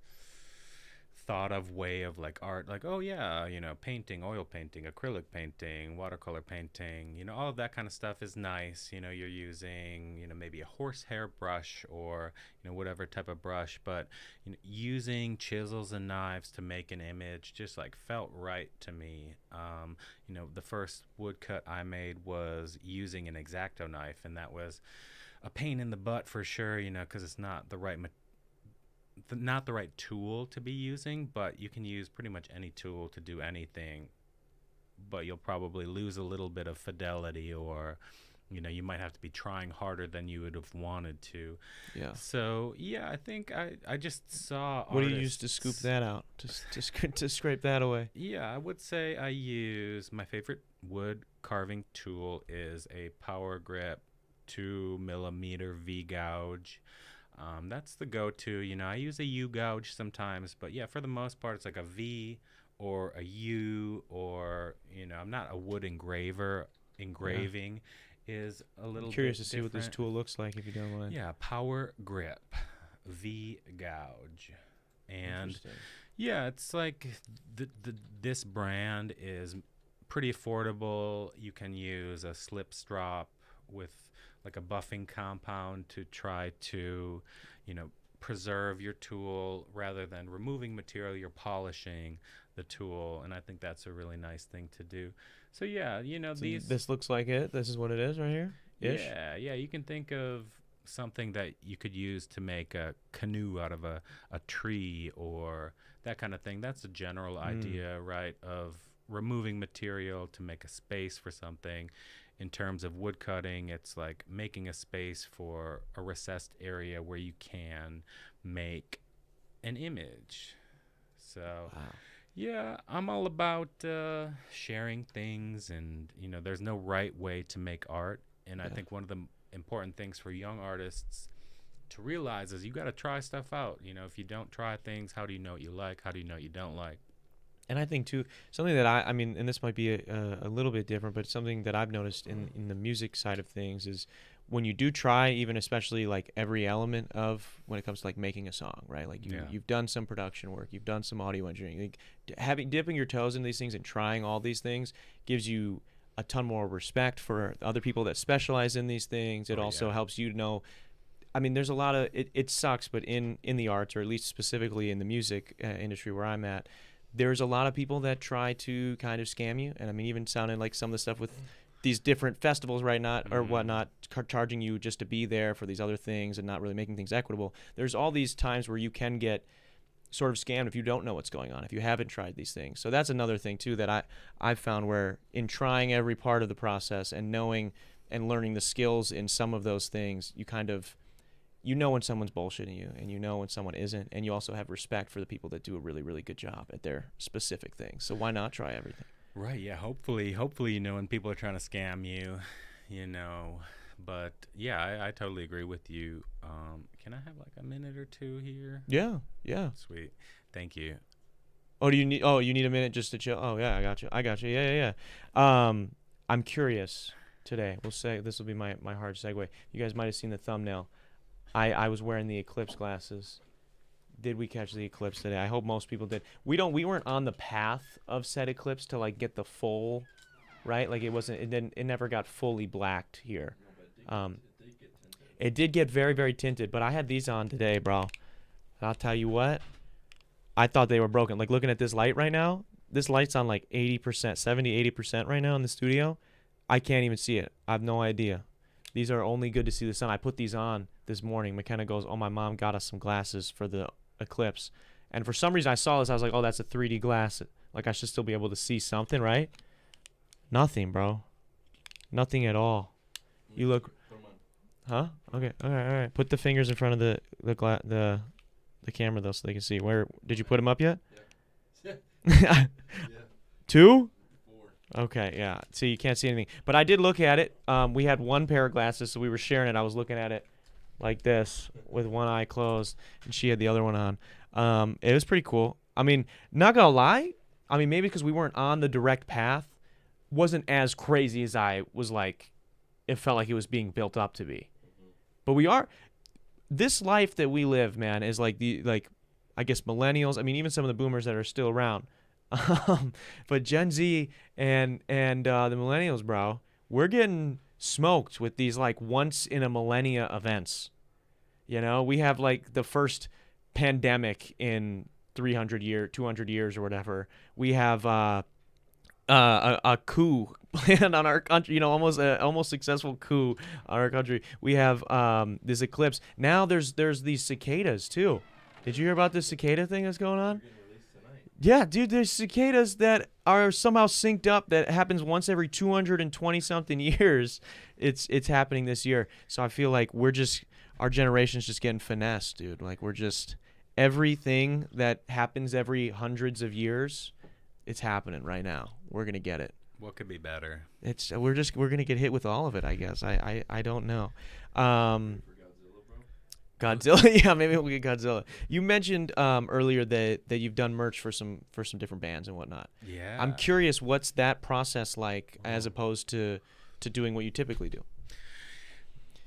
thought of way of like art, like, oh yeah, painting, oil painting, acrylic painting, watercolor painting, all of that kind of stuff is nice. You're using maybe a horsehair brush, or whatever type of brush, but using chisels and knives to make an image just like felt right to me. The first woodcut I made was using an X-Acto knife, and that was a pain in the butt for sure, because it's not the right tool to be using. But you can use pretty much any tool to do anything, but you'll probably lose a little bit of fidelity, or you might have to be trying harder than you would have wanted to. Yeah. So yeah, I think I just saw what do you use to scoop that out, to scrape that away? Yeah, I would say I use, my favorite wood carving tool is a Power Grip 2mm V-gouge. That's the go-to. I use a U-gouge sometimes, but yeah, for the most part, it's like a V or a U, or I'm not a wood engraver. Engraving is a little. I'm curious bit to see different. what this tool looks like, if you don't mind. Yeah, Power Grip V-gouge, and yeah, it's like this brand is pretty affordable. You can use a slip strop with like a buffing compound to try to, preserve your tool rather than removing material. You're polishing the tool, and I think that's a really nice thing to do. So yeah, so this looks like it. This is what it is right here. Ish. Yeah. You can think of something that you could use to make a canoe out of a tree, or that kind of thing. That's a general idea, right, of removing material to make a space for something. In terms of wood cutting, it's like making a space for a recessed area where you can make an image. So yeah, I'm all about sharing things, and there's no right way to make art. And I think one of the important things for young artists to realize is you got to try stuff out. If you don't try things, how do you know what you like? How do you know what you don't like? And I think too, something that I mean, and this might be a little bit different, but something that I've noticed in the music side of things is when you do try, even especially like every element of when it comes to like making a song, right? Like you've done some production work, you've done some audio engineering, like dipping your toes into these things and trying all these things gives you a ton more respect for other people that specialize in these things. It also helps you to know. I mean, there's a lot of it sucks, but in the arts, or at least specifically in the music industry where I'm at, there's a lot of people that try to kind of scam you. And I mean, even sounding like some of the stuff with these different festivals right now or whatnot, charging you just to be there for these other things and not really making things equitable. There's all these times where you can get sort of scammed if you don't know what's going on, if you haven't tried these things. So that's another thing too that I've found, where in trying every part of the process and knowing and learning the skills in some of those things, you kind of, you know when someone's bullshitting you, and you know when someone isn't, and you also have respect for the people that do a really, really good job at their specific thing. So why not try everything? Right. Yeah. Hopefully, you know, when people are trying to scam you, you know, but yeah, I totally agree with you. Can I have like a minute or two here? Yeah. Yeah. Sweet. Thank you. Oh, you need a minute just to chill? Oh yeah, I got you. Yeah. I'm curious today. We'll say this will be my hard segue. You guys might have seen the thumbnail. I was wearing the eclipse glasses. Did we catch the eclipse today? I hope most people did. We weren't on the path of said eclipse to like get the full, right? Like it never got fully blacked here. It did get very, very tinted, but I had these on today, bro. I'll tell you what, I thought they were broken. Like looking at this light right now, this light's on like 80%, 70, 80% right now in the studio. I can't even see it. I have no idea. These are only good to see the sun. I put these on this morning. McKenna goes, oh, my mom got us some glasses for the eclipse. And for some reason I saw this. I was like, oh, that's a 3D glass. Like I should still be able to see something, right? Nothing, bro. Nothing at all. You look... Huh? Okay. All right. Put the fingers in front of the camera, though, so they can see. Where... Did you put them up yet? Yeah. 2? Okay, yeah. So you can't see anything. But I did look at it. We had one pair of glasses, so we were sharing it. I was looking at it like this with one eye closed, and she had the other one on. It was pretty cool. I mean, not going to lie. I mean, maybe because we weren't on the direct path, wasn't as crazy as I was like, it felt like it was being built up to be. But we are, this life that we live, man, is like I guess millennials. I mean, even some of the boomers that are still around. But Gen Z and the millennials, bro, we're getting smoked with these like once in a millennia events. You know, we have like the first pandemic in 200 years or whatever. We have a coup planned on our country, you know, almost successful coup on our country. We have this eclipse. Now there's these cicadas too. Did you hear about this cicada thing that's going on? Yeah, dude, there's cicadas that are somehow synced up that happens once every 220 something years. It's happening this year. So I feel like our generation's just getting finessed, dude. Like we're just, everything that happens every hundreds of years, it's happening right now. We're going to get it. What could be better? We're going to get hit with all of it, I guess. I don't know. Godzilla, yeah, maybe we'll get Godzilla. You mentioned earlier that you've done merch for some different bands and whatnot. Yeah. I'm curious, what's that process like as opposed to doing what you typically do?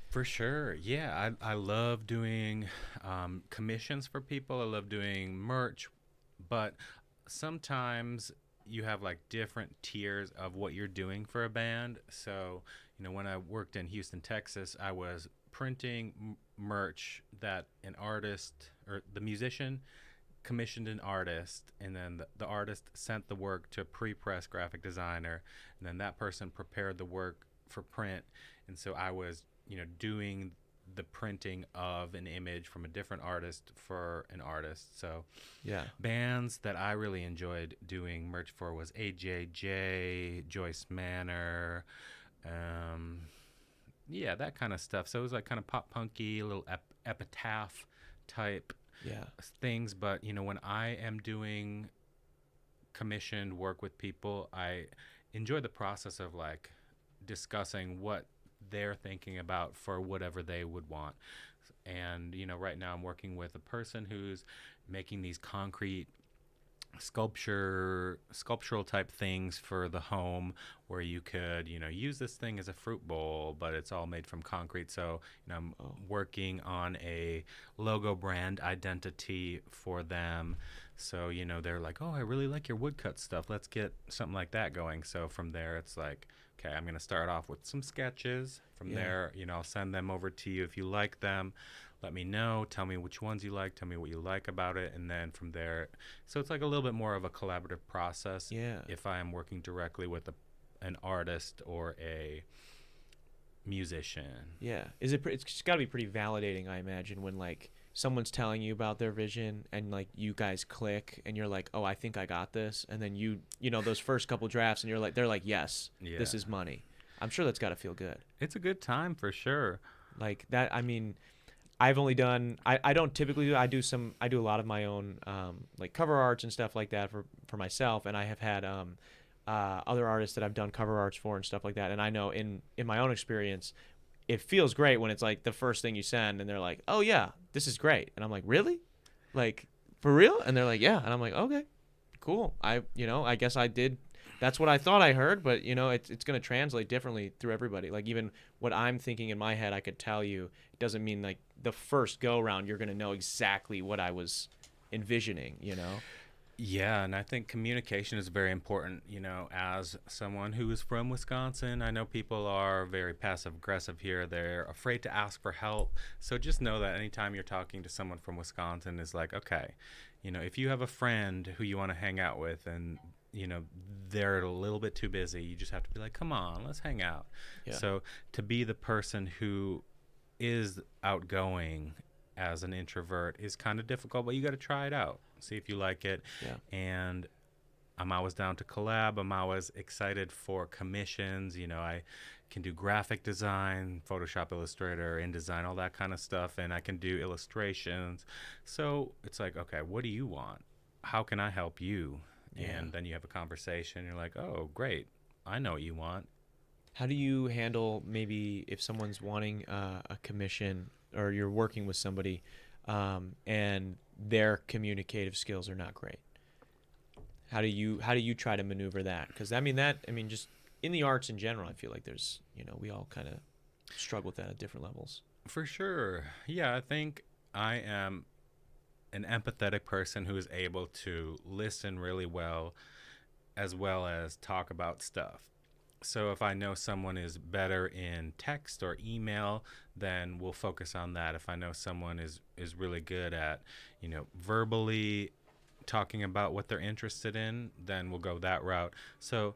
For sure, yeah. I love doing commissions for people. I love doing merch, but sometimes you have like different tiers of what you're doing for a band. So, you know, when I worked in Houston, Texas, I was printing merch that an artist or the musician commissioned an artist, and then the artist sent the work to a pre-press graphic designer, and then that person prepared the work for print. And so I was, you know, doing the printing of an image from a different artist for an artist. So yeah, bands that I really enjoyed doing merch for was AJJ, Joyce Manor, yeah, that kind of stuff. So it was like kind of pop punky, a little epitaph type things. But, you know, when I am doing commissioned work with people, I enjoy the process of like discussing what they're thinking about for whatever they would want. And, you know, right now I'm working with a person who's making these concrete sculptural type things for the home, where you could, use this thing as a fruit bowl, but it's all made from concrete. So, I'm working on a logo brand identity for them. So, they're like, oh, I really like your woodcut stuff. Let's get something like that going. So from there, it's like, okay, I'm going to start off with some sketches. From there, I'll send them over to you. If you like them, let me know. Tell me which ones you like. Tell me what you like about it. And then from there, so it's like a little bit more of a collaborative process. Yeah. If I am working directly with an artist or a musician. Yeah. It's got to be pretty validating, I imagine, when like someone's telling you about their vision and like you guys click and you're like, oh, I think I got this. And then those first couple drafts and they're like, yes, this is money. I'm sure that's got to feel good. It's a good time for sure. Like that. I mean, I've only done, I don't typically do, I do a lot of my own, like cover arts and stuff like that for myself. And I have had, other artists that I've done cover arts for and stuff like that. And I know in my own experience, it feels great when it's like the first thing you send and they're like, oh yeah, this is great. And I'm like, really? Like for real? And they're like, yeah. And I'm like, okay, cool. I guess I did. That's what I thought I heard, but it's going to translate differently through everybody. Like even what I'm thinking in my head, I could tell you. It doesn't mean like the first go round you're going to know exactly what I was envisioning. Yeah, and I think communication is very important. As someone who is from Wisconsin, I know people are very passive aggressive here. They're afraid to ask for help. So just know that anytime you're talking to someone from Wisconsin, is like, okay, if you have a friend who you want to hang out with and they're a little bit too busy, you just have to be like, come on, let's hang out. Yeah. So to be the person who is outgoing as an introvert is kind of difficult, but you got to try it out, see if you like it. Yeah. And I'm always down to collab. I'm always excited for commissions. I can do graphic design, Photoshop, Illustrator, InDesign, all that kind of stuff, and I can do illustrations. So it's like, okay, what do you want? How can I help you? Yeah. And then you have a conversation. You're like, oh, great. I know what you want. How do you handle maybe if someone's wanting a commission or you're working with somebody and their communicative skills are not great? How do you try to maneuver that? Because just in the arts in general, I feel like there's we all kind of struggle with that at different levels. For sure. Yeah, I think I am an empathetic person who is able to listen really well as talk about stuff. So if I know someone is better in text or email, then we'll focus on that. If I know someone is really good at, verbally talking about what they're interested in, then we'll go that route. So,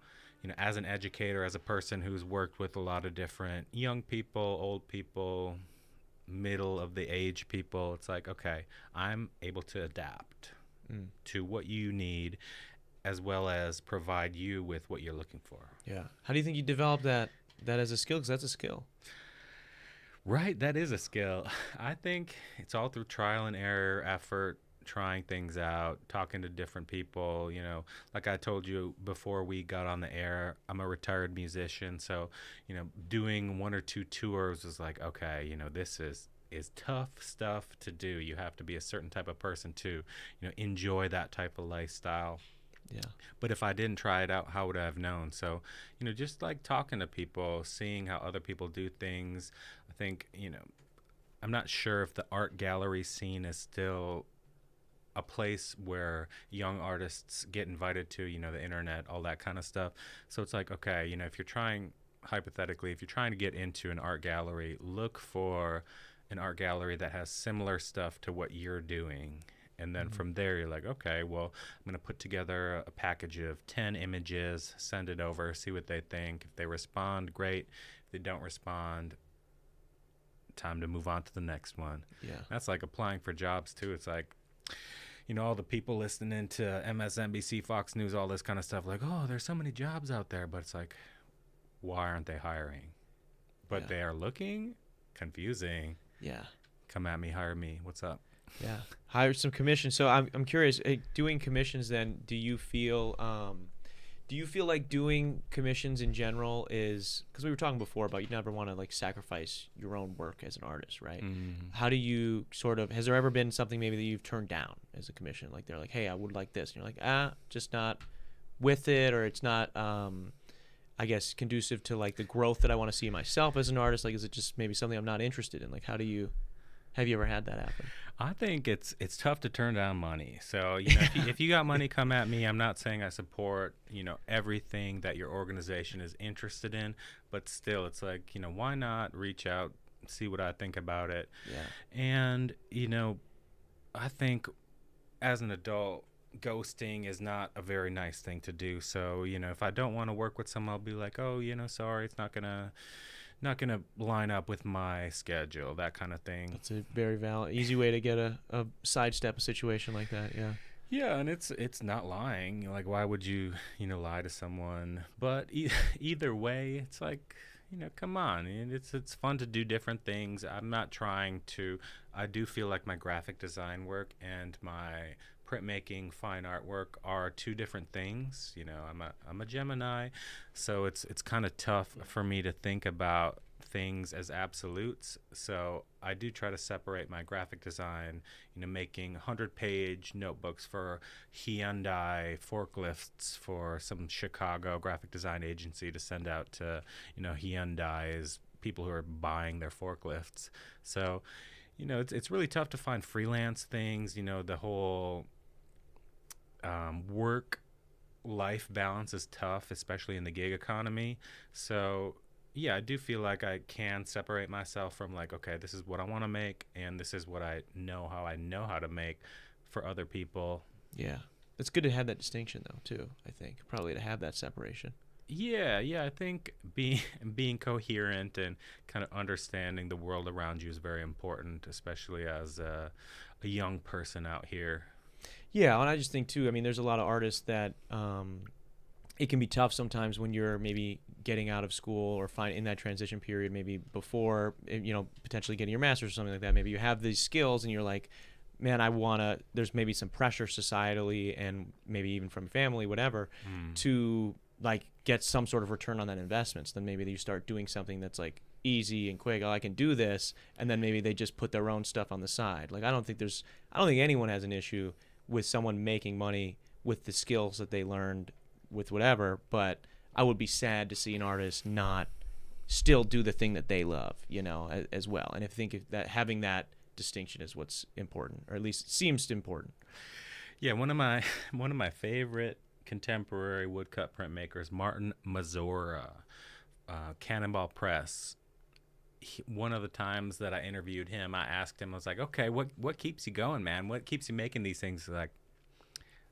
as an educator, as a person who's worked with a lot of different young people, old people, middle of the age people, it's like, okay, I'm able to adapt to what you need, as well as provide you with what you're looking for. Yeah. How do you think you develop that as a skill? Because that's a skill. Right. That is a skill. I think it's all through trial and error, effort, trying things out, talking to different people. Like I told you before we got on the air, I'm a retired musician. So, doing one or two tours was like, okay, this is tough stuff to do. You have to be a certain type of person to, enjoy that type of lifestyle. Yeah. But if I didn't try it out, how would I have known? So, just like talking to people, seeing how other people do things. I think, I'm not sure if the art gallery scene is still a place where young artists get invited to, the internet, all that kind of stuff. So it's like, okay, if you're trying to get into an art gallery, look for an art gallery that has similar stuff to what you're doing. And then from there, you're like, okay, well, I'm going to put together a package of 10 images, send it over, see what they think. If they respond, great. If they don't respond, time to move on to the next one. Yeah. That's like applying for jobs, too. It's like, all the people listening to MSNBC, Fox News, all this kind of stuff, like, oh, there's so many jobs out there. But it's like, why aren't they hiring? But they are looking. Confusing. Yeah. Come at me, hire me. What's up? Yeah, hire some commissions. So I'm curious, doing commissions then, do you feel Do you feel like doing commissions in general is, because we were talking before about you never want to like sacrifice your own work as an artist, right? How do you sort of, has there ever been something maybe that you've turned down as a commission? Like they're like, hey, I would like this. And you're like, just not with it, or it's not, I guess, conducive to like the growth that I want to see myself as an artist. Like, is it just maybe something I'm not interested in? Like, have you ever had that happen? I think it's tough to turn down money. So, if you got money, come at me. I'm not saying I support, everything that your organization is interested in, but still it's like, why not reach out, see what I think about it. Yeah. And, I think as an adult, ghosting is not a very nice thing to do. So, if I don't want to work with someone, I'll be like, oh, sorry, it's not gonna line up with my schedule, that kind of thing. That's a very valid, easy way to get a sidestep a situation like that. Yeah. Yeah, and it's not lying. Like, why would you, lie to someone? But either way, it's like, come on. It's fun to do different things. I'm not trying to. I do feel like my graphic design work and my printmaking, fine artwork are two different things. I'm a Gemini, so it's kind of tough for me to think about things as absolutes. So I do try to separate my graphic design, making 100-page notebooks for Hyundai forklifts for some Chicago graphic design agency to send out to, Hyundai's people who are buying their forklifts. So, it's really tough to find freelance things, the whole work-life balance is tough, especially in the gig economy. So, yeah, I do feel like I can separate myself from like, okay, this is what I want to make, and this is what I know how to make for other people. Yeah. It's good to have that distinction, though, too, I think. Probably to have that separation. Yeah, I think being coherent and kind of understanding the world around you is very important, especially as a young person out here. Yeah, and I just think, too, I mean, there's a lot of artists that it can be tough sometimes when you're maybe getting out of school or in that transition period, maybe before, potentially getting your master's or something like that. Maybe you have these skills and you're like, man, there's maybe some pressure societally and maybe even from family, whatever, to like get some sort of return on that investment. So then maybe you start doing something that's like easy and quick. Oh, I can do this. And then maybe they just put their own stuff on the side. Like, I don't think anyone has an issue with someone making money with the skills that they learned with whatever, but I would be sad to see an artist not still do the thing that they love, as well. And I think that having that distinction is what's important, or at least it seems important. Yeah, one of my favorite contemporary woodcut printmakers, Martin Mazzora, Cannonball Press. One of the times that I interviewed him, I asked him, I was like, okay, what keeps you going, man? What keeps you making these things? He's like,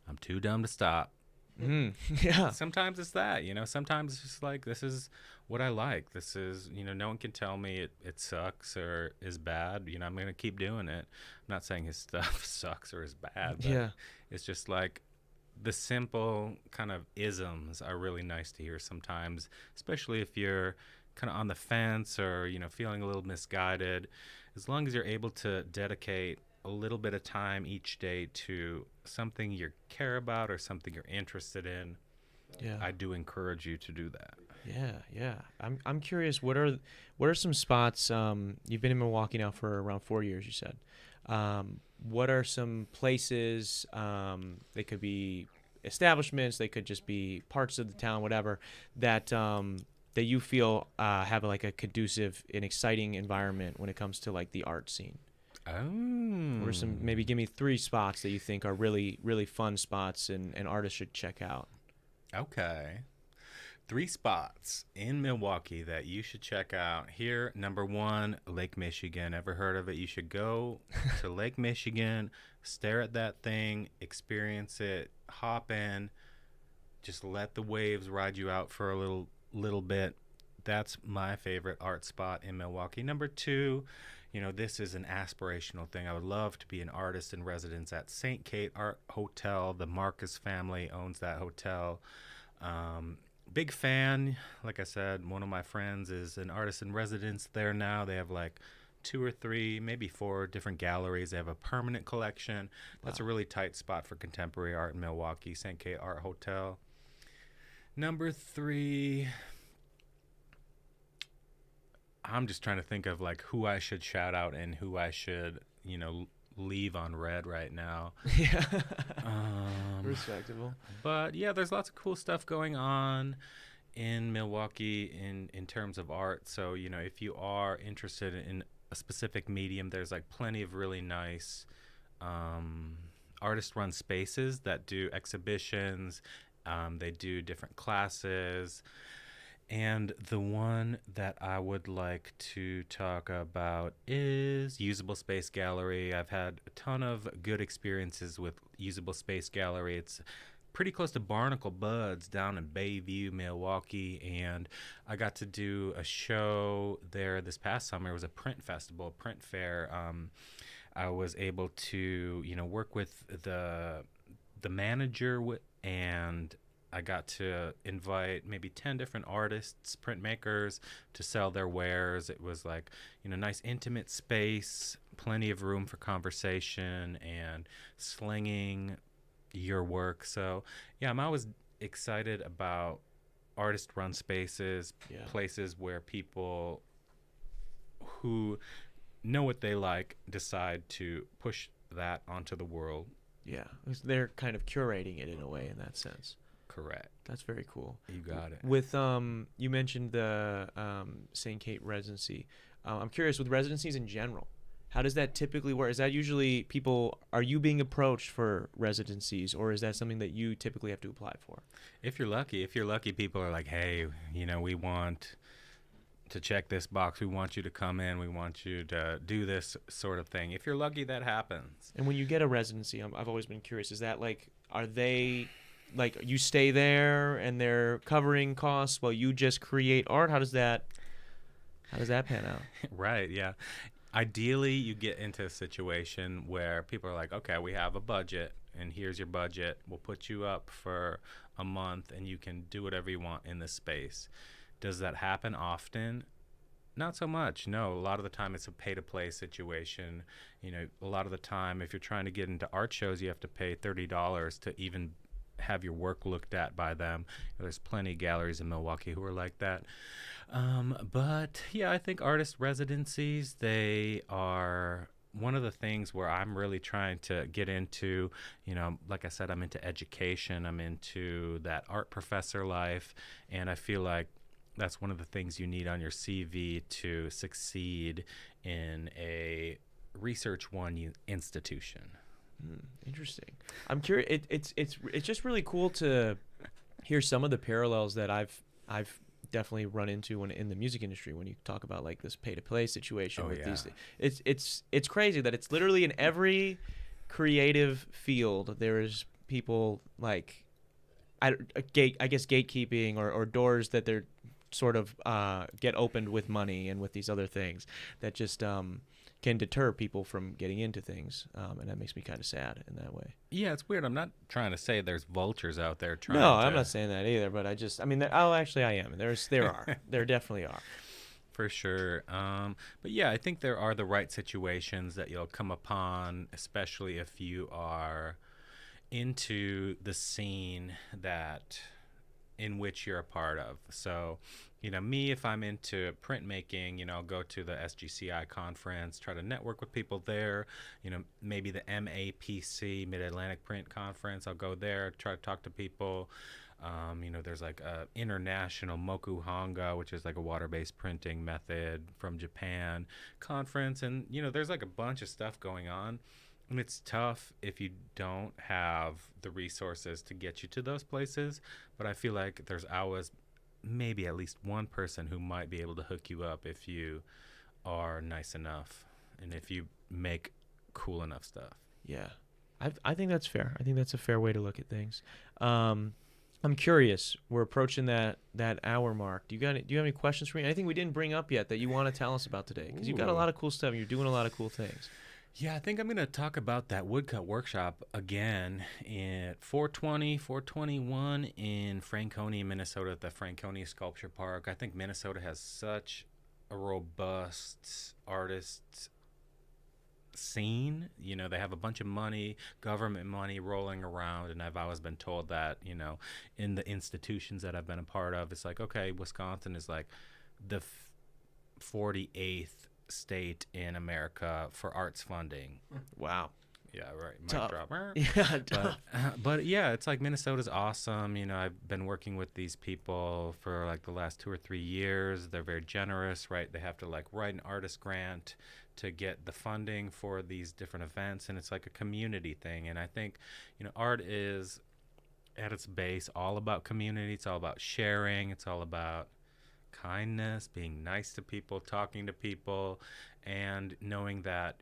I'm too dumb to stop. Yeah. Sometimes it's that, sometimes it's just like, this is what I like. This is, no one can tell me it sucks or is bad. I'm going to keep doing it. I'm not saying his stuff sucks or is bad, but Yeah. It's just like the simple kind of isms are really nice to hear sometimes, especially if you're kind of on the fence or, feeling a little misguided. As long as you're able to dedicate a little bit of time each day to something you care about or something you're interested in, I do encourage you to do that. Yeah. I'm curious, what are some spots, you've been in Milwaukee now for around 4 years, you said. What are some places, they could be establishments, they could just be parts of the town, whatever, that you feel have like a conducive and exciting environment when it comes to like the art scene? Or maybe give me 3 spots that you think are really, really fun spots and artists should check out. Okay. 3 spots in Milwaukee that you should check out. Here, number 1, Lake Michigan. Ever heard of it? You should go to Lake Michigan, stare at that thing, experience it, hop in, just let the waves ride you out for a little bit. That's my favorite art spot in Milwaukee. Number 2, this is an aspirational thing. I would love to be an artist in residence at St. Kate Art Hotel. The Marcus family owns that hotel. Big fan. Like I said, one of my friends is an artist in residence there now. They have like 2 or 3, maybe 4 different galleries. They have a permanent collection. That's a really tight spot for contemporary art in Milwaukee, St. Kate Art Hotel. Number 3, I'm just trying to think of like who I should shout out and who I should, leave on red right now. Yeah. Respectable. But yeah, there's lots of cool stuff going on in Milwaukee in terms of art. So, if you are interested in a specific medium, there's like plenty of really nice artist-run spaces that do exhibitions. They do different classes. And the one that I would like to talk about is Usable Space Gallery. I've had a ton of good experiences with Usable Space Gallery. It's pretty close to Barnacle Buds down in Bayview, Milwaukee, and I got to do a show there this past summer. It was a print festival, a print fair. I was able to, work with the manager and I got to invite maybe 10 different artists, printmakers, to sell their wares. It was like, nice intimate space, plenty of room for conversation and slinging your work. So, yeah, I'm always excited about artist-run spaces, places where people who know what they like decide to push that onto the world. Yeah, they're kind of curating it in a way in that sense. Correct. That's very cool. You got it. With you mentioned the St. Kate residency. I'm curious with residencies in general. How does that typically work? Is that usually are you being approached for residencies, or is that something that you typically have to apply for? If you're lucky, people are like, hey, we want to check this box. We want you to come in. We want you to do this sort of thing. If you're lucky, that happens. And when you get a residency, I've always been curious, is that like, are they like you stay there and they're covering costs while you just create art? How does that pan out? Right, yeah. Ideally, you get into a situation where people are like, okay, we have a budget and here's your budget. We'll put you up for a month and you can do whatever you want in this space. Does that happen often? Not so much. No, a lot of the time it's a pay-to-play situation. A lot of the time if you're trying to get into art shows, you have to pay $30 to even have your work looked at by them. There's plenty of galleries in Milwaukee who are like that. But yeah, I think artist residencies, they are one of the things where I'm really trying to get into. Like I said, I'm into education. I'm into that art professor life. And I feel like that's one of the things you need on your CV to succeed in a Research One institution. Interesting. I'm curious. It's just really cool to hear some of the parallels that I've definitely run into in the music industry when you talk about like this pay to play situation with these. It's crazy that it's literally in every creative field there is people like I guess gatekeeping or doors that they're sort of get opened with money and with these other things that just can deter people from getting into things, and that makes me kind of sad in that way. Yeah, it's weird. I'm not trying to say there's vultures out there trying. No, I'm not saying that either. But actually, I am. There definitely are. For sure. But yeah, I think there are the right situations that you'll come upon, especially if you are into the scene in which you're a part of. So, me, if I'm into printmaking, I'll go to the SGCI conference, try to network with people there. Maybe the MAPC, Mid-Atlantic Print Conference, I'll go there, try to talk to people. There's like a international Mokuhanga, which is like a water-based printing method from Japan conference. And, there's like a bunch of stuff going on. And it's tough if you don't have the resources to get you to those places. But I feel like there's always maybe at least one person who might be able to hook you up if you are nice enough and if you make cool enough stuff. Yeah, I think that's fair. I think that's a fair way to look at things. I'm curious. We're approaching that hour mark. Do you have any questions for me? Anything we didn't bring up yet that you want to tell us about today? Because you've got a lot of cool stuff. You're doing a lot of cool things. Yeah, I think I'm going to talk about that woodcut workshop again at 421 in Franconia, Minnesota, at the Franconia Sculpture Park. I think Minnesota has such a robust artist scene. You know, they have a bunch of money, government money rolling around, and I've always been told that, you know, in the institutions that I've been a part of, it's like, okay, Wisconsin is like the 48th state in America for arts funding. Wow. Yeah, right. Mic Tough. drop. Yeah, tough. But yeah, it's like Minnesota's awesome. You know, I've been working with these people for like the last 2 or 3 years. They're very generous, right? They have to like write an artist grant to get the funding for these different events, and it's like a community thing. And I think, you know, art is at its base all about community. It's all about sharing. It's all about kindness, being nice to people, talking to people, and knowing that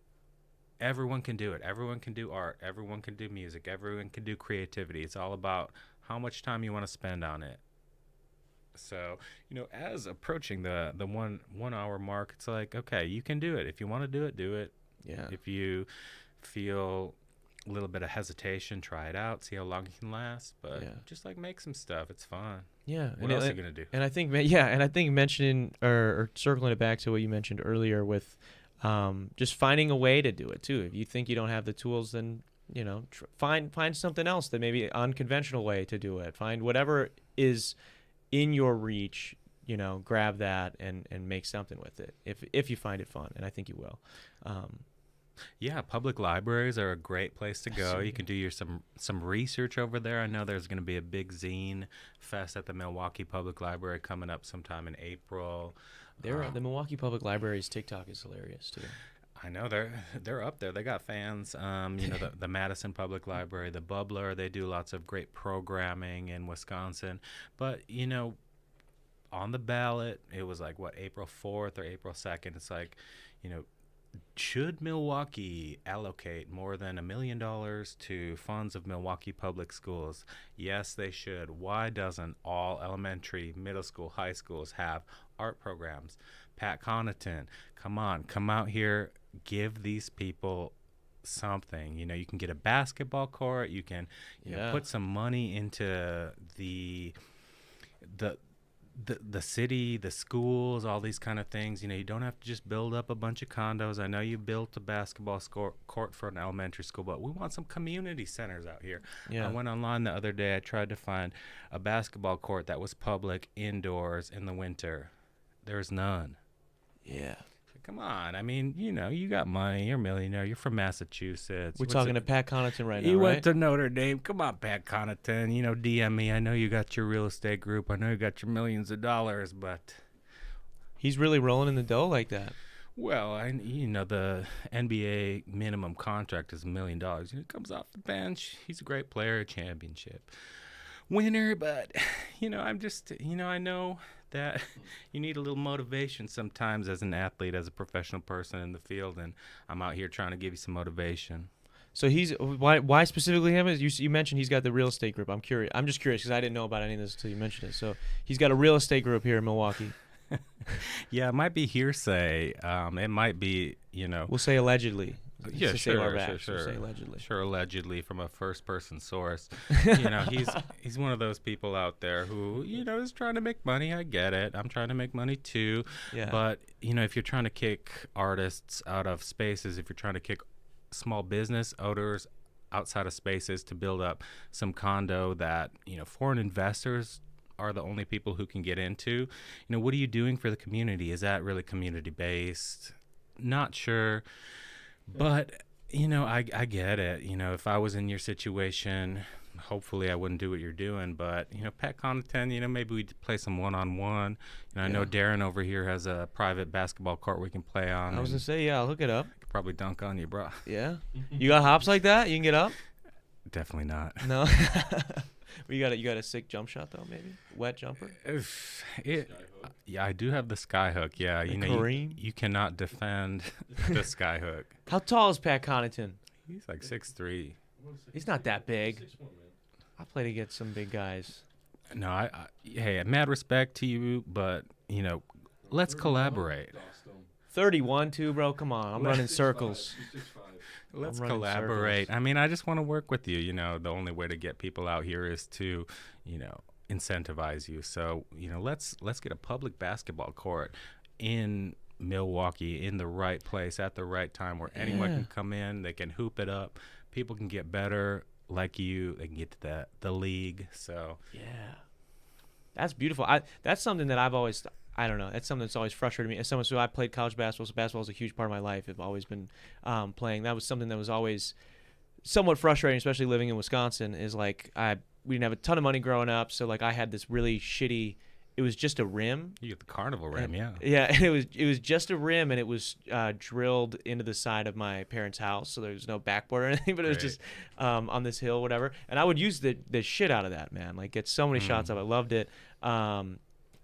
everyone can do it. Everyone can do art. Everyone can do music. Everyone can do creativity. It's all about how much time you want to spend on it. So, you know, as approaching the 1 hour mark, it's like, okay, you can do it. If you want to do it, do it. Yeah. If you feel a little bit of hesitation, try it out, see how long it can last. But just like make some stuff. It's fun. Yeah. What else are you gonna do? And I think, mentioning or circling it back to what you mentioned earlier with just finding a way to do it too. If you think you don't have the tools, then, you know, find something else that maybe unconventional way to do it. Find whatever is in your reach, you know, grab that and make something with it if you find it fun, and I think you will. Yeah, public libraries are a great place to go. You can do some research over there. I know there's going to be a big zine fest at the Milwaukee Public Library coming up sometime in April. The Milwaukee Public Library's TikTok is hilarious too. I know they're up there. They got fans. You know, the Madison Public Library, the Bubbler. They do lots of great programming in Wisconsin. But you know, on the ballot, it was like April 4th or April 2nd. It's like, you know, should Milwaukee allocate more than $1 million to funds of Milwaukee public schools? Yes, they should. Why doesn't all elementary, middle school, high schools have art programs? Pat Connaughton, come on, come out here, give these people something. You know, you can get a basketball court. You can know, put some money into the city, the schools, all these kind of things. You know, you don't have to just build up a bunch of condos. I know you built a basketball court for an elementary school, but we want some community centers out here. I went online the other day. I tried to find a basketball court that was public indoors in the winter. There's none. Yeah. Come on. I mean, you know, you got money. You're a millionaire. You're from Massachusetts. We're talking to Pat Connaughton right now, You right? went to Notre Dame. Come on, Pat Connaughton. You know, DM me. I know you got your real estate group. I know you got your millions of dollars, but he's really rolling in the dough like that. Well, you know, the NBA minimum contract is $1 million. You know, he comes off the bench. He's a great player, a championship winner, but, you know, I'm just, you know, I know that you need a little motivation sometimes as an athlete, as a professional person in the field, and I'm out here trying to give you some motivation. So why specifically him? You mentioned he's got the real estate group. I'm curious. I'm just curious because I didn't know about any of this until you mentioned it. So he's got a real estate group here in Milwaukee. Yeah, it might be hearsay. It might be, you know. We'll say allegedly. Yeah, sure. We'll say allegedly. Sure, allegedly from a first-person source. You know, he's one of those people out there who, you know, is trying to make money. I get it. I'm trying to make money too. Yeah. But, you know, if you're trying to kick artists out of spaces, if you're trying to kick small business owners outside of spaces to build up some condo that, you know, foreign investors are the only people who can get into, you know, what are you doing for the community? Is that really community-based? Not sure. But, you know, I get it. You know, if I was in your situation, hopefully I wouldn't do what you're doing. But, you know, Pat Connaughton, you know, maybe we'd play some one-on-one. You know, I know Darren over here has a private basketball court we can play on. I was going to say, yeah, I'll hook it up. I could probably dunk on you, bro. Yeah? You got hops like that? You can get up? Definitely not. No? You got a sick jump shot, though, maybe? Wet jumper? Yeah, I do have the sky hook. Yeah, you know, you cannot defend the sky hook. How tall is Pat Connaughton? He's like 6'3". He's not that big. I played against some big guys. No, hey, mad respect to you, but, you know, let's collaborate. 31 too, bro. Come on, I'm running circles. Let's collaborate. I mean, I just want to work with you. You know, the only way to get people out here is to, you know, incentivize you. So, you know, let's get a public basketball court in Milwaukee in the right place at the right time where anyone can come in, they can hoop it up, people can get better like you, they can get to the league. So yeah, that's beautiful. That's something that I've always, I don't know, that's something that's always frustrated me. As someone who I played college basketball, so basketball is a huge part of my life. I've always been playing. That was something that was always somewhat frustrating, especially living in Wisconsin. Is like we didn't have a ton of money growing up, so like I had this really shitty. It was just a rim. you get the carnival rim, and, yeah. Yeah, and it was just a rim, and it was drilled into the side of my parents' house, so there was no backboard or anything, but it was just on this hill, whatever. And I would use the shit out of that, man. Like get so many shots up. I loved it.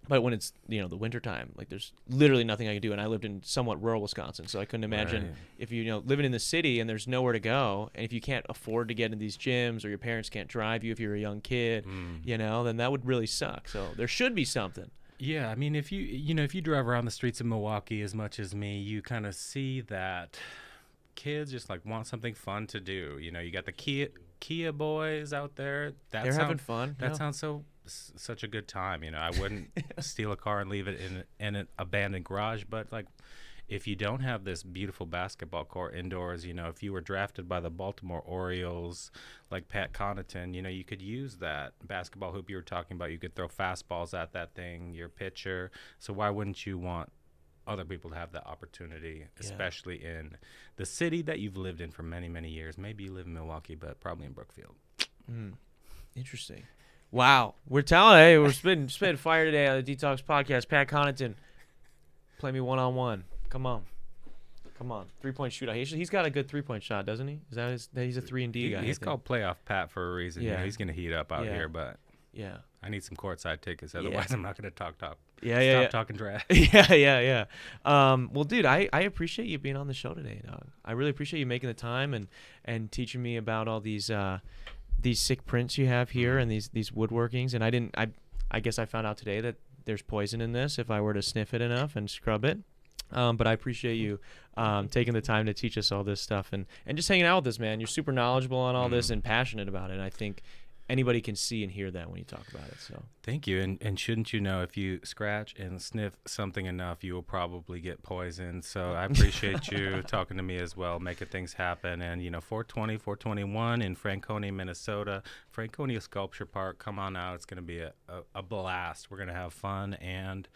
But when it's the wintertime, like there's literally nothing I could do, and I lived in somewhat rural Wisconsin, so I couldn't imagine if living in the city and there's nowhere to go, and if you can't afford to get in these gyms, or your parents can't drive you if you're a young kid, then that would really suck. So there should be something. Yeah, I mean, if you drive around the streets of Milwaukee as much as me, you kind of see that kids just like want something fun to do. You got the Kia boys out there. They're having fun. That sounds such a good time. I wouldn't steal a car and leave it in an abandoned garage, but like if you don't have this beautiful basketball court indoors, if you were drafted by the Baltimore Orioles like Pat Connaughton, you could use that basketball hoop you were talking about. You could throw fastballs at that thing, your pitcher. So why wouldn't you want other people to have that opportunity, especially in the city that you've lived in for many, many years? Maybe you live in Milwaukee, but probably in Brookfield. Interesting. Wow, we're talented. Hey, we're spitting fire today on the Detox Podcast. Pat Connaughton, play me 1-on-1. Come on, 3-point shootout. He's got a good 3-point shot, doesn't he? Is that he's a 3-and-D guy? He's called Playoff Pat for a reason. Yeah, he's gonna heat up out here, but I need some courtside tickets. Otherwise, I'm not gonna talk. Stop talking trash. Yeah. Well, dude, I appreciate you being on the show today, dog. I really appreciate you making the time and teaching me about all these sick prints you have here and these woodworkings. And I guess I found out today that there's poison in this if I were to sniff it enough and scrub it. But I appreciate you taking the time to teach us all this stuff and just hanging out with us, man. You're super knowledgeable on all this and passionate about it. And I think anybody can see and hear that when you talk about it. So thank you. And shouldn't you know, if you scratch and sniff something enough, you will probably get poisoned. So I appreciate you talking to me as well, making things happen. And 421 in Franconia, Minnesota, Franconia Sculpture Park. Come on out. It's going to be a blast. We're going to have fun and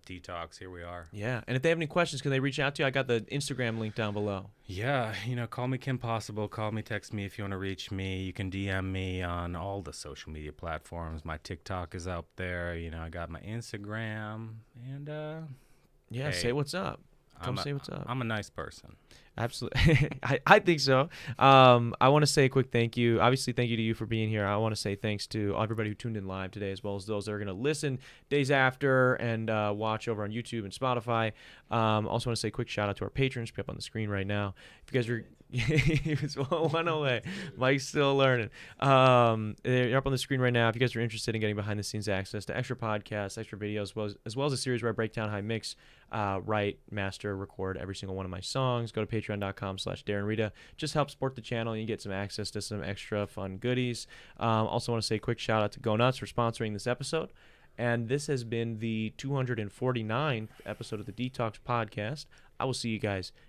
detox. Here we are. Yeah. And if they have any questions, can they reach out to you? I got the Instagram link down below. Yeah. Call me Kim Possible. Call me, text me if you want to reach me. You can DM me on all the social media platforms. My TikTok is out there. I got my Instagram. And hey, say what's up. Come say what's up. I'm a nice person. Absolutely. I think so. I want to say a quick thank you. Obviously, thank you to you for being here. I want to say thanks to everybody who tuned in live today, as well as those that are going to listen days after and watch over on YouTube and Spotify. Also want to say a quick shout out to our patrons. Be up on the screen right now. If you guys are he was one away. Mike's still learning. They're up on the screen right now. If you guys are interested in getting behind the scenes access to extra podcasts, extra videos, as well as a series where I break down how I mix, write, master, record every single one of my songs, go to patreon.com/Darren Rita. Just help support the channel and you get some access to some extra fun goodies. Also want to say a quick shout out to Go Nutz for sponsoring this episode. And this has been the 249th episode of the Detox Podcast. I will see you guys